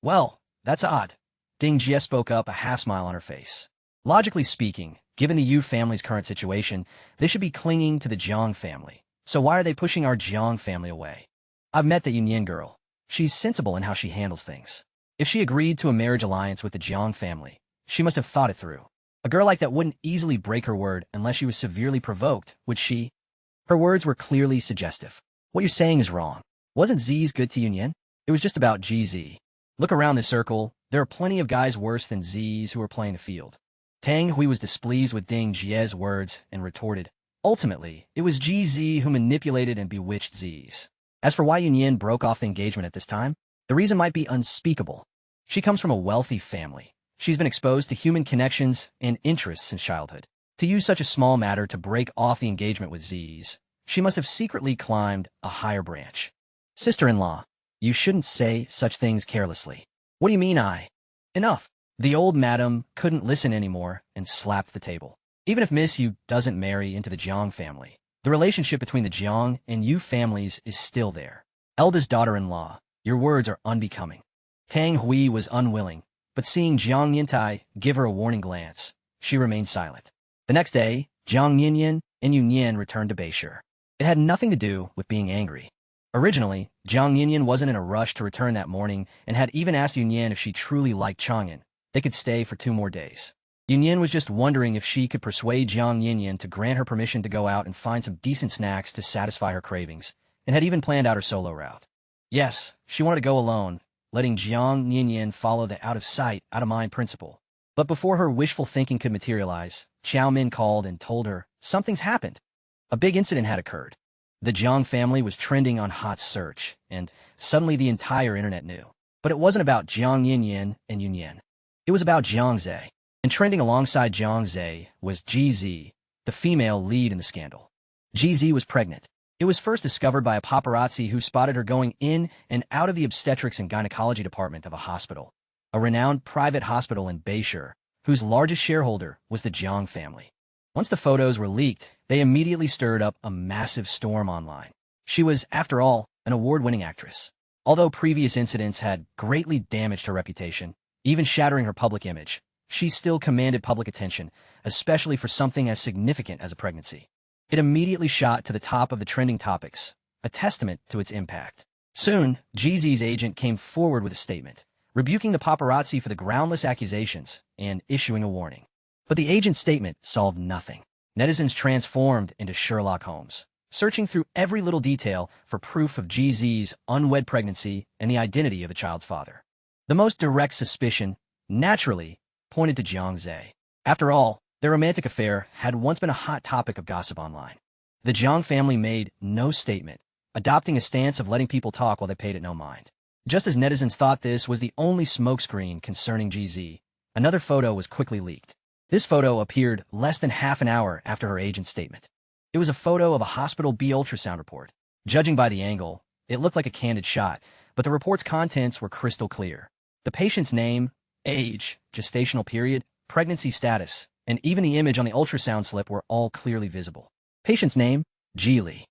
"Well, that's odd." Ding Jie spoke up, a half-smile on her face. "Logically speaking, given the Yu family's current situation, they should be clinging to the Jiang family. So why are they pushing our Jiang family away? I've met the Yunyan girl. She's sensible in how she handles things. If she agreed to a marriage alliance with the Jiang family, she must have thought it through. A girl like that wouldn't easily break her word unless she was severely provoked, would she?" Her words were clearly suggestive. "What you're saying is wrong. Wasn't Z's good to Yunyan? It was just about GZ. Look around this circle. There are plenty of guys worse than Z's who are playing the field." Tang Hui was displeased with Ding Jie's words and retorted, "Ultimately, it was GZ who manipulated and bewitched Z's. As for why Yunyan broke off the engagement at this time, the reason might be unspeakable. She comes from a wealthy family. She's been exposed to human connections and interests since childhood. To use such a small matter to break off the engagement with Z's, she must have secretly climbed a higher branch." "Sister-in-law, you shouldn't say such things carelessly." "What do you mean Enough." The old madam couldn't listen anymore and slapped the table. "Even if Miss Yu doesn't marry into the Jiang family, the relationship between the Jiang and Yu families is still there. Eldest daughter-in-law, your words are unbecoming." Tang Hui was unwilling, but seeing Jiang Yintai give her a warning glance, she remained silent. The next day, Jiang Yinyan and Yunyan returned to Beishur. It had nothing to do with being angry. Originally, Jiang Yinyan wasn't in a rush to return that morning and had even asked Yunyan if she truly liked Chang'an. They could stay for 2 more days. Yunyan was just wondering if she could persuade Jiang Yinyan to grant her permission to go out and find some decent snacks to satisfy her cravings, and had even planned out her solo route. Yes, she wanted to go alone, letting Jiang Yinyan follow the out-of-sight, out-of-mind principle. But before her wishful thinking could materialize, Qiao Min called and told her, something's happened. A big incident had occurred. The Jiang family was trending on hot search, and suddenly the entire internet knew. But it wasn't about Jiang Yinyan and Yunyan. It was about Jiang Zhe. And trending alongside Jiang Zhe was GZ, the female lead in the scandal. GZ was pregnant. It was first discovered by a paparazzi who spotted her going in and out of the obstetrics and gynecology department of a hospital, a renowned private hospital in Beishur, whose largest shareholder was the Jiang family. Once the photos were leaked, they immediately stirred up a massive storm online. She was, after all, an award-winning actress. Although previous incidents had greatly damaged her reputation, even shattering her public image, she still commanded public attention, especially for something as significant as a pregnancy. It immediately shot to the top of the trending topics, a testament to its impact. Soon, GZ's agent came forward with a statement, rebuking the paparazzi for the groundless accusations and issuing a warning. But the agent's statement solved nothing. Netizens transformed into Sherlock Holmes, searching through every little detail for proof of GZ's unwed pregnancy and the identity of the child's father. The most direct suspicion, naturally, pointed to Jiang Zhe. After all, their romantic affair had once been a hot topic of gossip online. The Jiang family made no statement, adopting a stance of letting people talk while they paid it no mind. Just as netizens thought this was the only smokescreen concerning GZ, another photo was quickly leaked. This photo appeared less than half an hour after her agent's statement. It was a photo of a hospital B ultrasound report. Judging by the angle, it looked like a candid shot, but the report's contents were crystal clear. The patient's name, age, gestational period, pregnancy status, and even the image on the ultrasound slip were all clearly visible. Patient's name, Geely.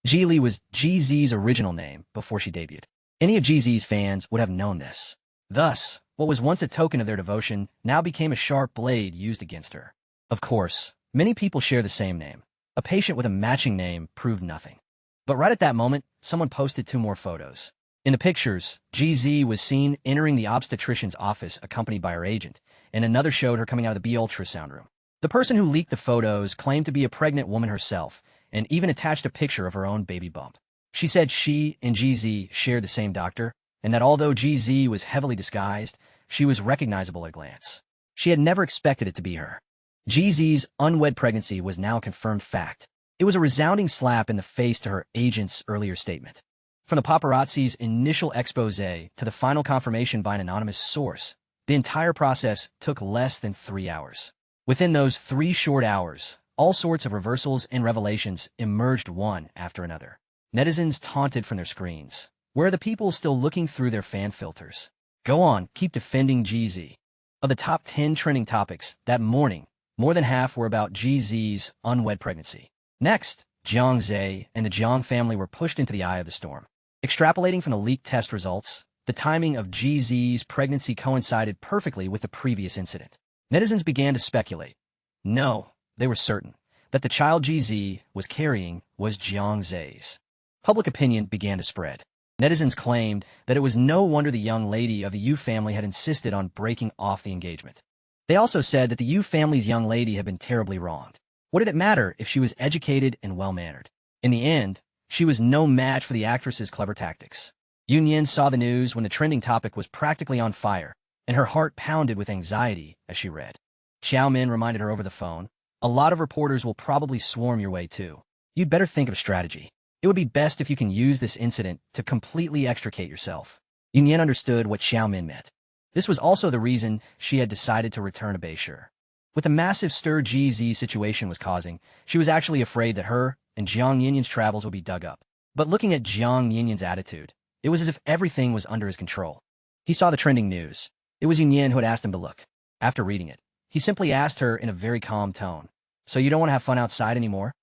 Geely was GZ's original name before she debuted. Any of GZ's fans would have known this. Thus, what was once a token of their devotion now became a sharp blade used against her. Of course, many people share the same name. A patient with a matching name proved nothing. But right at that moment, someone posted 2 more photos. In the pictures, GZ was seen entering the obstetrician's office accompanied by her agent, and another showed her coming out of the B ultrasound room. The person who leaked the photos claimed to be a pregnant woman herself, and even attached a picture of her own baby bump. She said she and GZ shared the same doctor, and that although GZ was heavily disguised, she was recognizable at a glance. She had never expected it to be her. GZ's unwed pregnancy was now a confirmed fact. It was a resounding slap in the face to her agent's earlier statement. From the paparazzi's initial expose to the final confirmation by an anonymous source, the entire process took less than 3 hours. Within those 3 short hours, all sorts of reversals and revelations emerged one after another. Netizens taunted from their screens. Where are the people still looking through their fan filters? Go on, keep defending GZ. Of the top 10 trending topics that morning, more than half were about GZ's unwed pregnancy. Next, Jiang Zhe and the Jiang family were pushed into the eye of the storm. Extrapolating from the leaked test results, the timing of GZ's pregnancy coincided perfectly with the previous incident. Netizens began to speculate. No, they were certain that the child GZ was carrying was Jiang Zhe's. Public opinion began to spread. Netizens claimed that it was no wonder the young lady of the Yu family had insisted on breaking off the engagement. They also said that the Yu family's young lady had been terribly wronged. What did it matter if she was educated and well-mannered? In the end, she was no match for the actress's clever tactics. Yun Yin saw the news when the trending topic was practically on fire, and her heart pounded with anxiety as she read. Xiao Min reminded her over the phone, "A lot of reporters will probably swarm your way too. You'd better think of a strategy. It would be best if you can use this incident to completely extricate yourself." Yun Yin understood what Xiao Min meant. This was also the reason she had decided to return to Beishur. With the massive stir GZ situation was causing, she was actually afraid that her and Jiang Yinyan's travels would be dug up. But looking at Jiang Yinyan's attitude, it was as if everything was under his control. He saw the trending news. It was Yun Yin who had asked him to look. After reading it, he simply asked her in a very calm tone, "So you don't want to have fun outside anymore?"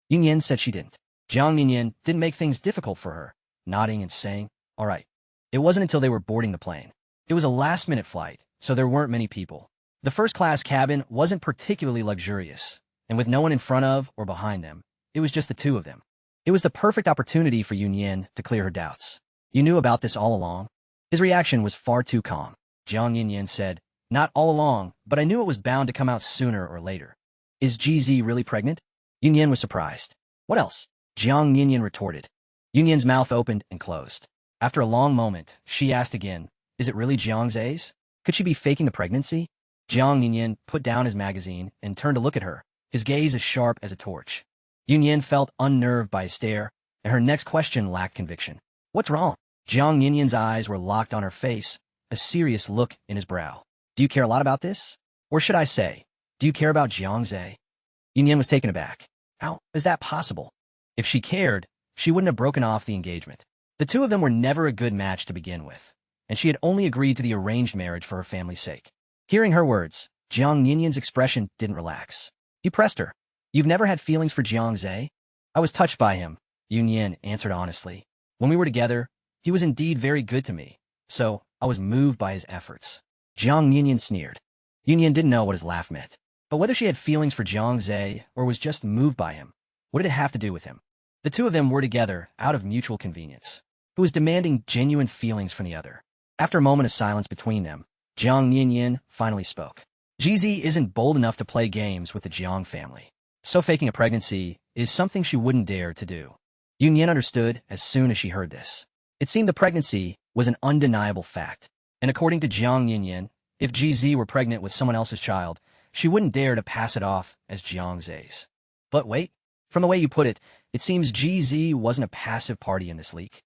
Yun Yin said she didn't. Jiang Yinyan didn't make things difficult for her, nodding and saying, "All right." It wasn't until they were boarding the plane. It was a last-minute flight, so there weren't many people. The first-class cabin wasn't particularly luxurious, and with no one in front of or behind them, it was just the 2 of them. It was the perfect opportunity for Yun Yin to clear her doubts. "You knew about this all along?" His reaction was far too calm. Jiang Yinyan said, "Not all along, but I knew it was bound to come out sooner or later." "Is GZ really pregnant?" Yun Yin was surprised. "What else?" Jiang Yinyan retorted. Yun Yin's mouth opened and closed. After a long moment, she asked again, "Is it really Jiang Zhe's? Could she be faking the pregnancy?" Jiang Yinyan put down his magazine and turned to look at her, his gaze as sharp as a torch. Yun Yin felt unnerved by his stare, and her next question lacked conviction. "What's wrong?" Jiang Yinyan's eyes were locked on her face, a serious look in his brow. "Do you care a lot about this? Or should I say, do you care about Jiang Zhe?" Yun Yin was taken aback. How is that possible? If she cared, she wouldn't have broken off the engagement. The 2 of them were never a good match to begin with, and she had only agreed to the arranged marriage for her family's sake. Hearing her words, Jiang Yinyan's expression didn't relax. He pressed her. "You've never had feelings for Jiang Zhe?" "I was touched by him," Yun Yin answered honestly. "When we were together, he was indeed very good to me, so I was moved by his efforts." Jiang Yinyan sneered. Yun Yin didn't know what his laugh meant. But whether she had feelings for Jiang Zhe or was just moved by him, what did it have to do with him? The 2 of them were together out of mutual convenience. Who was demanding genuine feelings from the other? After a moment of silence between them, Jiang Yinyan finally spoke. "GZ isn't bold enough to play games with the Jiang family. So faking a pregnancy is something she wouldn't dare to do." Yun Yin understood as soon as she heard this. It seemed the pregnancy was an undeniable fact. And according to Jiang Yinyan, if GZ were pregnant with someone else's child, she wouldn't dare to pass it off as Jiang Zhe's. But wait, from the way you put it, it seems GZ wasn't a passive party in this leak.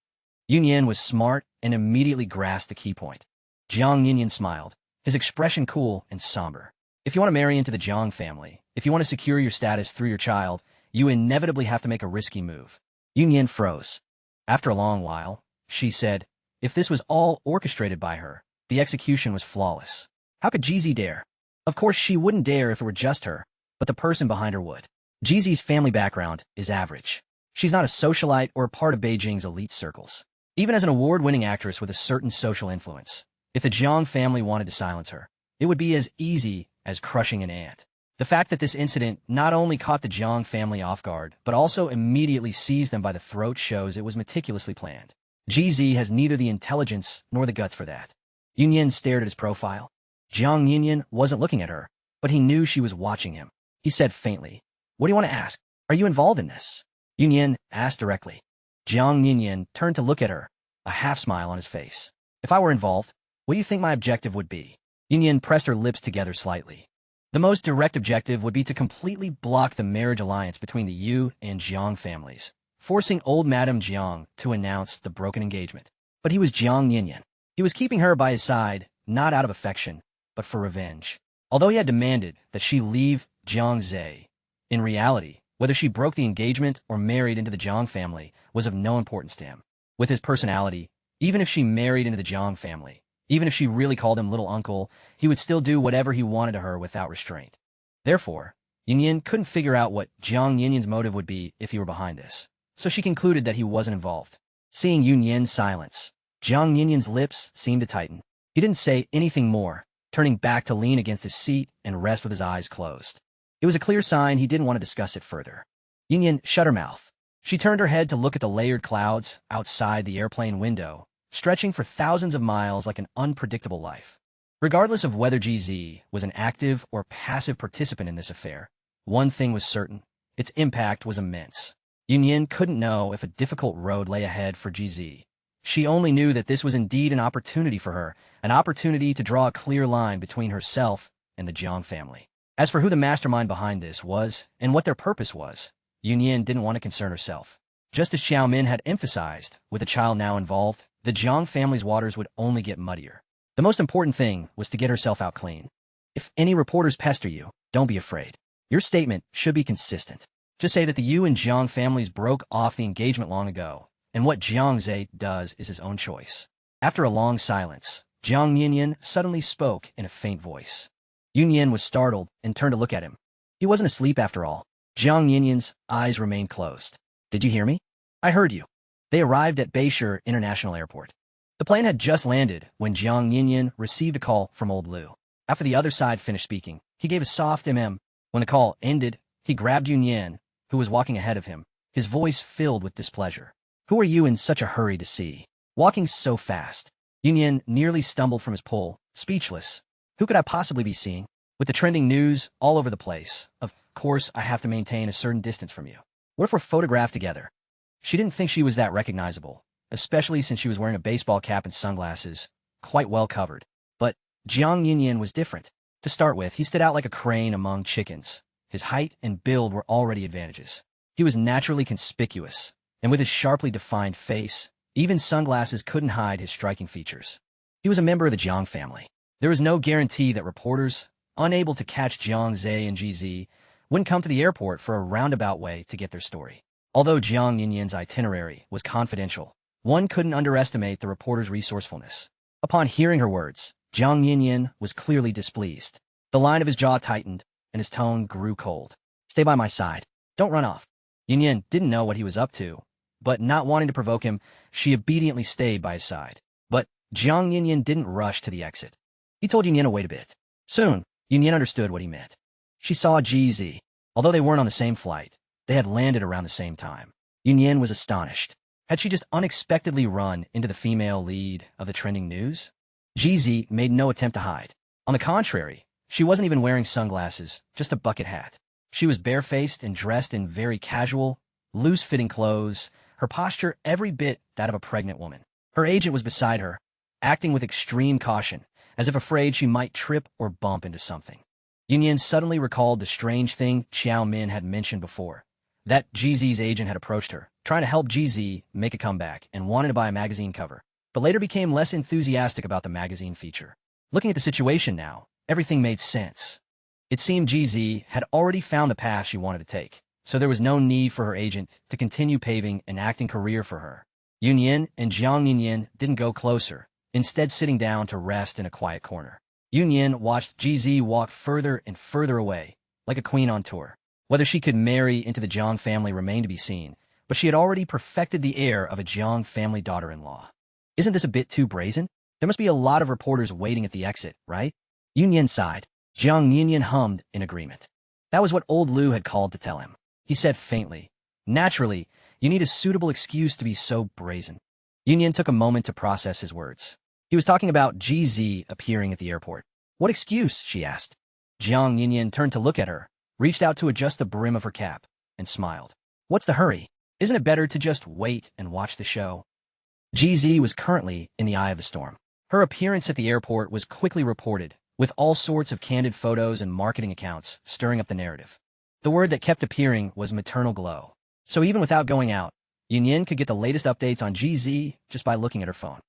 Yun Yin was smart and immediately grasped the key point. Jiang Yinyan smiled, his expression cool and somber. If you want to marry into the Jiang family, if you want to secure your status through your child, you inevitably have to make a risky move. Yunyan froze. After a long while, she said, if this was all orchestrated by her, the execution was flawless. How could Jizi dare? Of course she wouldn't dare if it were just her, but the person behind her would. Jizi's family background is average. She's not a socialite or a part of Beijing's elite circles. Even as an award-winning actress with a certain social influence, if the Jiang family wanted to silence her, it would be as easy as crushing an ant. The fact that this incident not only caught the Jiang family off guard, but also immediately seized them by the throat shows it was meticulously planned. Jizi has neither the intelligence nor the guts for that. Yunyan stared at his profile. Jiang Yunyan wasn't looking at her, but he knew she was watching him. He said faintly, what do you want to ask? Are you involved in this? Yunyan asked directly. Jiang Yunyan turned to look at her, a half-smile on his face. If I were involved, what do you think my objective would be? Yunyan pressed her lips together slightly. The most direct objective would be to completely block the marriage alliance between the Yu and Jiang families, forcing old Madame Jiang to announce the broken engagement. But he was Jiang Yunyan. He was keeping her by his side, not out of affection, but for revenge. Although he had demanded that she leave Jiang Zhe, in reality, whether she broke the engagement or married into the Jiang family was of no importance to him. With his personality, even if she married into the Jiang family, even if she really called him little uncle, he would still do whatever he wanted to her without restraint. Therefore, Yunyan couldn't figure out what Jiang Yunyan's motive would be if he were behind this, so she concluded that he wasn't involved. Seeing Yunyan's silence, Jiang Yunyan's lips seemed to tighten. He didn't say anything more, turning back to lean against his seat and rest with his eyes closed. It was a clear sign he didn't want to discuss it further. Yunyan shut her mouth. She turned her head to look at the layered clouds outside the airplane window, stretching for thousands of miles like an unpredictable life. Regardless of whether GZ was an active or passive participant in this affair, one thing was certain: its impact was immense. Yunyan couldn't know if a difficult road lay ahead for GZ. She only knew that this was indeed an opportunity for her, an opportunity to draw a clear line between herself and the Jiang family. As for who the mastermind behind this was and what their purpose was, Yunyan didn't want to concern herself. Just as Xiao Min had emphasized, with the child now involved, the Jiang family's waters would only get muddier. The most important thing was to get herself out clean. If any reporters pester you, don't be afraid. Your statement should be consistent. Just say that the Yu and Jiang families broke off the engagement long ago, and what Jiang Zhe does is his own choice. After a long silence, Jiang Yunyan suddenly spoke in a faint voice. Yunyan was startled and turned to look at him. He wasn't asleep after all. Jiang Yunyan's eyes remained closed. Did you hear me? I heard you. They arrived at Beishur International Airport. The plane had just landed when Jiang Yunyan received a call from old Liu. After the other side finished speaking, he gave a soft mm. When the call ended, he grabbed Yunyan, who was walking ahead of him, his voice filled with displeasure. Who are you in such a hurry to see? Walking so fast. Yunyan nearly stumbled from his pole, speechless. Who could I possibly be seeing? With the trending news all over the place, of course I have to maintain a certain distance from you. What if we're photographed together? She didn't think she was that recognizable, especially since she was wearing a baseball cap and sunglasses, quite well covered. But Jiang Yunyan was different. To start with, he stood out like a crane among chickens. His height and build were already advantages. He was naturally conspicuous, and with his sharply defined face, even sunglasses couldn't hide his striking features. He was a member of the Jiang family. There was no guarantee that reporters, unable to catch Jiang Zhe and GZ, wouldn't come to the airport for a roundabout way to get their story. Although Jiang Yunyan's itinerary was confidential, one couldn't underestimate the reporter's resourcefulness. Upon hearing her words, Jiang Yunyan was clearly displeased. The line of his jaw tightened, and his tone grew cold. Stay by my side. Don't run off. Yunyan didn't know what he was up to, but not wanting to provoke him, she obediently stayed by his side. But Jiang Yunyan didn't rush to the exit. He told Yunyan to wait a bit. Soon, Yunyan understood what he meant. She saw GZ. Although they weren't on the same flight, they had landed around the same time. Yunyan was astonished. Had she just unexpectedly run into the female lead of the trending news? GZ made no attempt to hide. On the contrary, she wasn't even wearing sunglasses, just a bucket hat. She was barefaced and dressed in very casual, loose-fitting clothes, her posture every bit that of a pregnant woman. Her agent was beside her, acting with extreme caution, as if afraid she might trip or bump into something. Yunyan suddenly recalled the strange thing Xiao Min had mentioned before, that GZ's agent had approached her, trying to help GZ make a comeback and wanted to buy a magazine cover, but later became less enthusiastic about the magazine feature. Looking at the situation now, everything made sense. It seemed GZ had already found the path she wanted to take, so there was no need for her agent to continue paving an acting career for her. Yunyin and Jiang Yinyin didn't go closer, instead sitting down to rest in a quiet corner. Yunyin watched GZ walk further and further away, like a queen on tour. Whether she could marry into the Jiang family remained to be seen, but she had already perfected the air of a Jiang family daughter-in-law. Isn't this a bit too brazen? There must be a lot of reporters waiting at the exit, right? Yunyin sighed. Jiang Yinyin hummed in agreement. That was what old Lu had called to tell him. He said faintly, "Naturally, you need a suitable excuse to be so brazen." Yunyin took a moment to process his words. He was talking about GZ appearing at the airport. What excuse? She asked. Jiang Yinyin turned to look at her, reached out to adjust the brim of her cap, and smiled. What's the hurry? Isn't it better to just wait and watch the show? GZ was currently in the eye of the storm. Her appearance at the airport was quickly reported, with all sorts of candid photos and marketing accounts stirring up the narrative. The word that kept appearing was maternal glow. So even without going out, Yunyin could get the latest updates on GZ just by looking at her phone.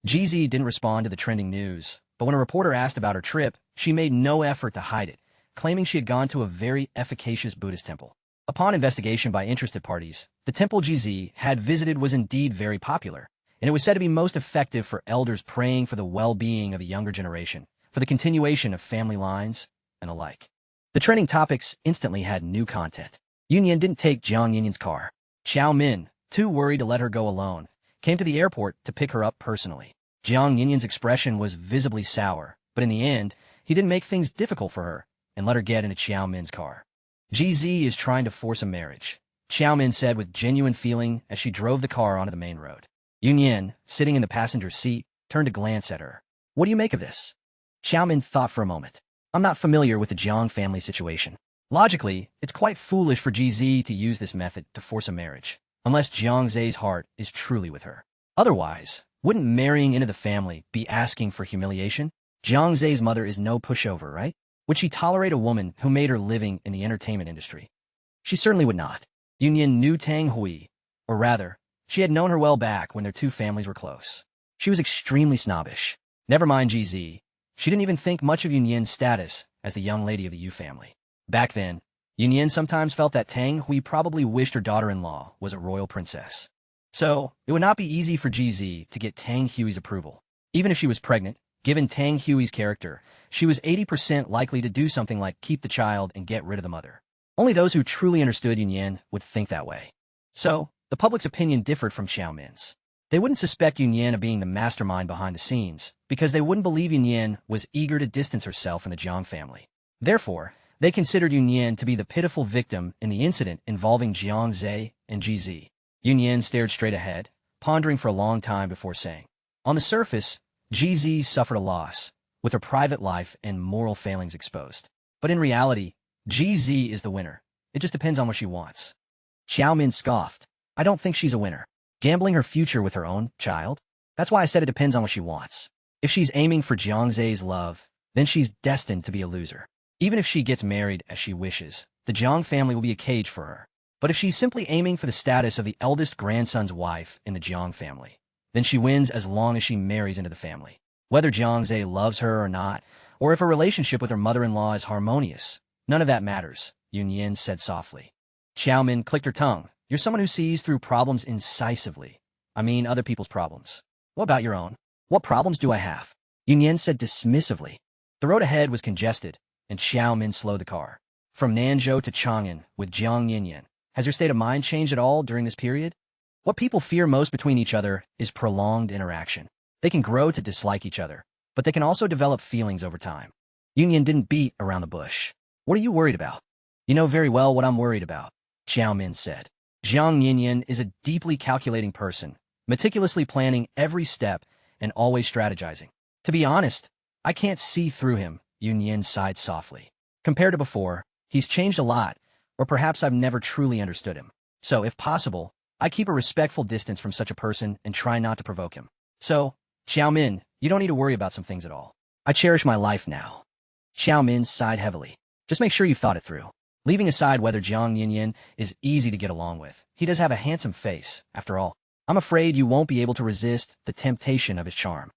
GZ didn't respond to the trending news, but when a reporter asked about her trip, she made no effort to hide it, claiming she had gone to a very efficacious Buddhist temple. Upon investigation by interested parties, the temple GZ had visited was indeed very popular, and it was said to be most effective for elders praying for the well-being of the younger generation, for the continuation of family lines, and alike. The trending topics instantly had new content. Yunyin didn't take Jiang Yinyin's car. Xiao Min, too worried to let her go alone, came to the airport to pick her up personally. Jiang Yinyin's expression was visibly sour, but in the end, he didn't make things difficult for her and let her get into Xiao Min's car. GZ is trying to force a marriage, Xiao Min said with genuine feeling as she drove the car onto the main road. Yunyin, sitting in the passenger seat, turned to glance at her. What do you make of this? Xiao Min thought for a moment. I'm not familiar with the Jiang family situation. Logically, it's quite foolish for GZ to use this method to force a marriage, unless Jiang Zhe's heart is truly with her. Otherwise, wouldn't marrying into the family be asking for humiliation? Jiang Zhe's mother is no pushover, right? Would she tolerate a woman who made her living in the entertainment industry? She certainly would not. Yunyin knew Tang Hui, or rather, she had known her well back when their two families were close. She was extremely snobbish. Never mind GZ. She didn't even think much of Yunyin's status as the young lady of the Yu family. Back then, Yunyin sometimes felt that Tang Hui probably wished her daughter-in-law was a royal princess. So, it would not be easy for GZ to get Tang Hui's approval. Even if she was pregnant, given Tang Hui's character, she was 80% likely to do something like keep the child and get rid of the mother. Only those who truly understood Yunyin would think that way. So, the public's opinion differed from Xiao Min's. They wouldn't suspect Yunyin of being the mastermind behind the scenes, because they wouldn't believe Yunyin was eager to distance herself from the Jiang family. Therefore, they considered Yunyin to be the pitiful victim in the incident involving Jiang Zhe and GZ. Yunyin stared straight ahead, pondering for a long time before saying, on the surface, GZ suffered a loss, with her private life and moral failings exposed. But in reality, GZ is the winner. It just depends on what she wants. Xiao Min scoffed. I don't think she's a winner. Gambling her future with her own child? That's why I said it depends on what she wants. If she's aiming for Jiang Zhe's love, then she's destined to be a loser. Even if she gets married as she wishes, the Jiang family will be a cage for her. But if she's simply aiming for the status of the eldest grandson's wife in the Jiang family, then she wins as long as she marries into the family. Whether Jiang Zhe loves her or not, or if her relationship with her mother-in-law is harmonious, none of that matters, Yunyin said softly. Xiao Min clicked her tongue. You're someone who sees through problems incisively. I mean other people's problems. What about your own? What problems do I have? Yunyin said dismissively. The road ahead was congested, and Xiao Min slowed the car. From Nanzhou to Chang'an with Jiang Yinyin. Has your state of mind changed at all during this period? What people fear most between each other is prolonged interaction. They can grow to dislike each other, but they can also develop feelings over time. Yunyin didn't beat around the bush. What are you worried about? You know very well what I'm worried about, Xiao Min said. Jiang Yinyin is a deeply calculating person, meticulously planning every step and always strategizing. To be honest, I can't see through him, Yunyin sighed softly. Compared to before, he's changed a lot, or perhaps I've never truly understood him. So, if possible, I keep a respectful distance from such a person and try not to provoke him. So, Xiao Min, you don't need to worry about some things at all. I cherish my life now. Xiao Min sighed heavily. Just make sure you've thought it through. Leaving aside whether Jiang Yinyin is easy to get along with, he does have a handsome face, after all. I'm afraid you won't be able to resist the temptation of his charm.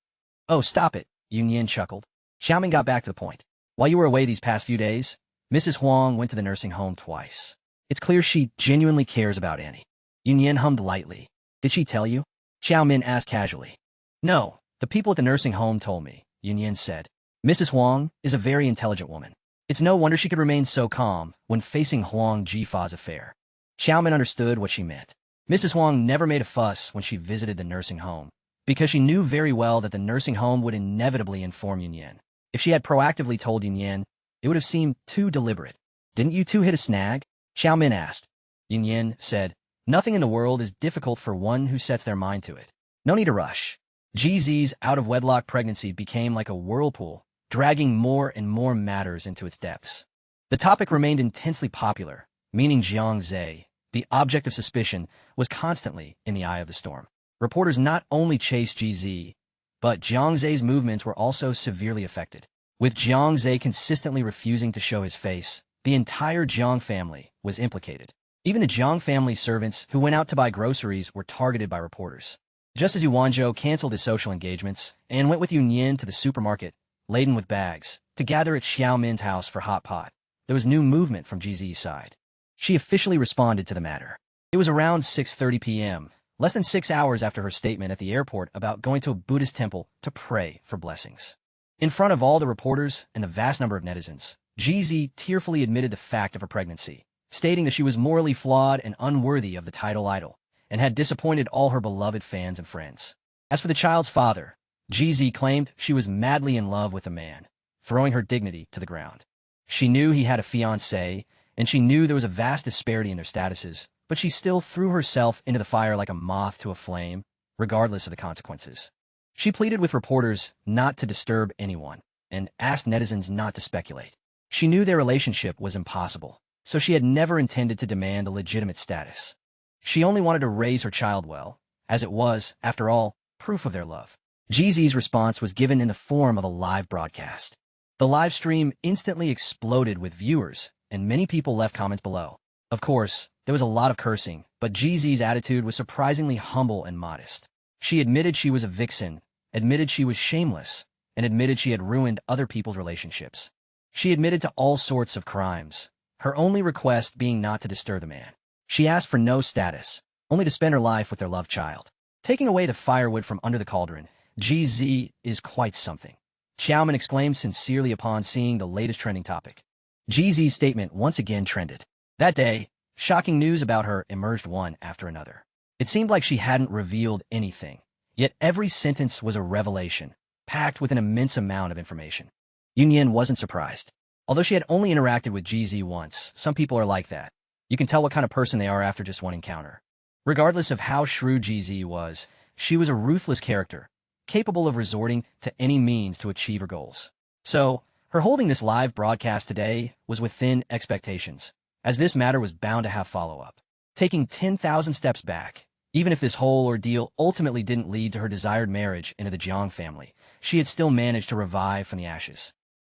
Oh, stop it, Yunyin chuckled. Xiao Min got back to the point. While you were away these past few days, Mrs. Huang went to the nursing home twice. It's clear she genuinely cares about Annie. Yunyan hummed lightly. Did she tell you? Xiao Min asked casually. No, the people at the nursing home told me, Yunyan said. Mrs. Huang is a very intelligent woman. It's no wonder she could remain so calm when facing Huang Jifa's affair. Xiao Min understood what she meant. Mrs. Huang never made a fuss when she visited the nursing home, because she knew very well that the nursing home would inevitably inform Yunyan. If she had proactively told Yunyan, it would have seemed too deliberate. Didn't you two hit a snag? Xiao Min asked. Yunyan said, nothing in the world is difficult for one who sets their mind to it. No need to rush. GZ's out-of-wedlock pregnancy became like a whirlpool, dragging more and more matters into its depths. The topic remained intensely popular, meaning Jiang Zhe, the object of suspicion, was constantly in the eye of the storm. Reporters not only chased GZ, but Jiang Zhe's movements were also severely affected. With Jiang Zhe consistently refusing to show his face, the entire Jiang family was implicated. Even the Jiang family servants who went out to buy groceries were targeted by reporters. Just as Yuanzhou canceled his social engagements and went with Yunyan to the supermarket, laden with bags, to gather at Xiao Min's house for hot pot, there was new movement from GZ's side. She officially responded to the matter. It was around 6:30 p.m., less than 6 hours after her statement at the airport about going to a Buddhist temple to pray for blessings. In front of all the reporters and the vast number of netizens, GZ tearfully admitted the fact of her pregnancy, stating that she was morally flawed and unworthy of the title idol, and had disappointed all her beloved fans and friends. As for the child's father, GZ claimed she was madly in love with a man, throwing her dignity to the ground. She knew he had a fiancé, and she knew there was a vast disparity in their statuses, but she still threw herself into the fire like a moth to a flame, regardless of the consequences. She pleaded with reporters not to disturb anyone, and asked netizens not to speculate. She knew their relationship was impossible, so she had never intended to demand a legitimate status. She only wanted to raise her child well, as it was, after all, proof of their love. GZ's response was given in the form of a live broadcast. The live stream instantly exploded with viewers, and many people left comments below. Of course, there was a lot of cursing, but GZ's attitude was surprisingly humble and modest. She admitted she was a vixen, admitted she was shameless, and admitted she had ruined other people's relationships. She admitted to all sorts of crimes, her only request being not to disturb the man. She asked for no status, only to spend her life with their loved child. Taking away the firewood from under the cauldron, GZ is quite something. Xiao Min exclaimed sincerely upon seeing the latest trending topic. GZ's statement once again trended. That day, shocking news about her emerged one after another. It seemed like she hadn't revealed anything, yet every sentence was a revelation, packed with an immense amount of information. Yunyan wasn't surprised. Although she had only interacted with GZ once, some people are like that. You can tell what kind of person they are after just one encounter. Regardless of how shrewd GZ was, she was a ruthless character, capable of resorting to any means to achieve her goals. So, her holding this live broadcast today was within expectations, as this matter was bound to have follow-up. Taking 10,000 steps back, even if this whole ordeal ultimately didn't lead to her desired marriage into the Jiang family, she had still managed to revive from the ashes.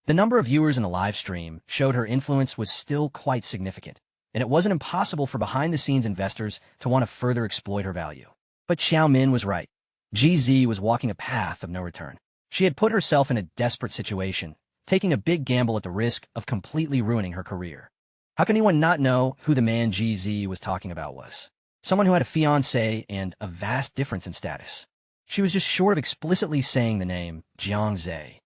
The number of viewers in the live stream showed her influence was still quite significant, and it wasn't impossible for behind-the-scenes investors to want to further exploit her value. But Xiao Min was right. GZ was walking a path of no return. She had put herself in a desperate situation, taking a big gamble at the risk of completely ruining her career. How can anyone not know who the man GZ was talking about was? Someone who had a fiancé and a vast difference in status. She was just short of explicitly saying the name Jiang Zhe.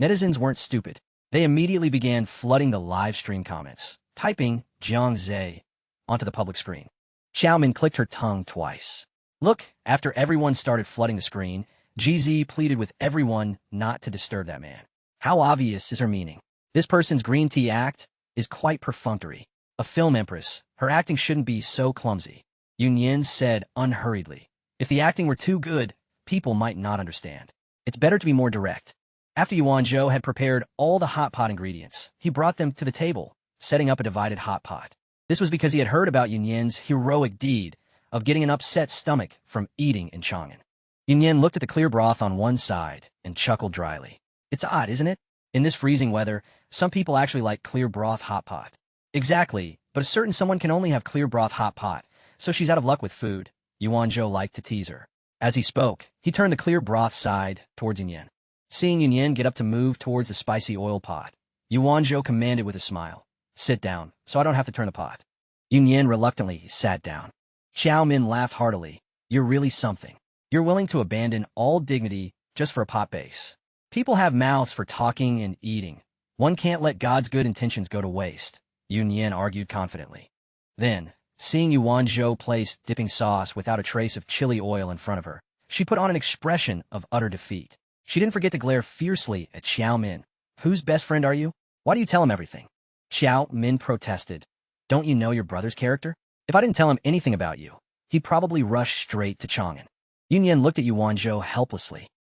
Netizens weren't stupid. They immediately began flooding the live stream comments, typing Jiang Zhe onto the public screen. Xiao Min clicked her tongue twice. Look, after everyone started flooding the screen, GZ pleaded with everyone not to disturb that man. How obvious is her meaning? This person's green tea act is quite perfunctory. A film empress, her acting shouldn't be so clumsy. Yunyan said unhurriedly. If the acting were too good, people might not understand. It's better to be more direct. After Yuanzhou had prepared all the hot pot ingredients, he brought them to the table, setting up a divided hot pot. This was because he had heard about Yunyan's heroic deed of getting an upset stomach from eating in Chang'an. Yunyan looked at the clear broth on one side and chuckled dryly. It's odd, isn't it? In this freezing weather, some people actually like clear broth hot pot. Exactly, but a certain someone can only have clear broth hot pot, so she's out of luck with food, Yuanzhou liked to tease her. As he spoke, he turned the clear broth side towards Yunyan. Seeing Yunyan get up to move towards the spicy oil pot, Yuanzhou commanded with a smile. Sit down, so I don't have to turn the pot. Yun Yin reluctantly sat down. Xiao Min laughed heartily. You're really something. You're willing to abandon all dignity just for a pot base. People have mouths for talking and eating. One can't let God's good intentions go to waste, Yun Yin argued confidently. Then, seeing Yuan Zhou place dipping sauce without a trace of chili oil in front of her, she put on an expression of utter defeat. She didn't forget to glare fiercely at Xiao Min. Whose best friend are you? Why do you tell him everything? Xiao Min protested. Don't you know your brother's character? If I didn't tell him anything about you, he'd probably rush straight to Chang'an. Yun Yin looked at Yuan Zhou helplessly.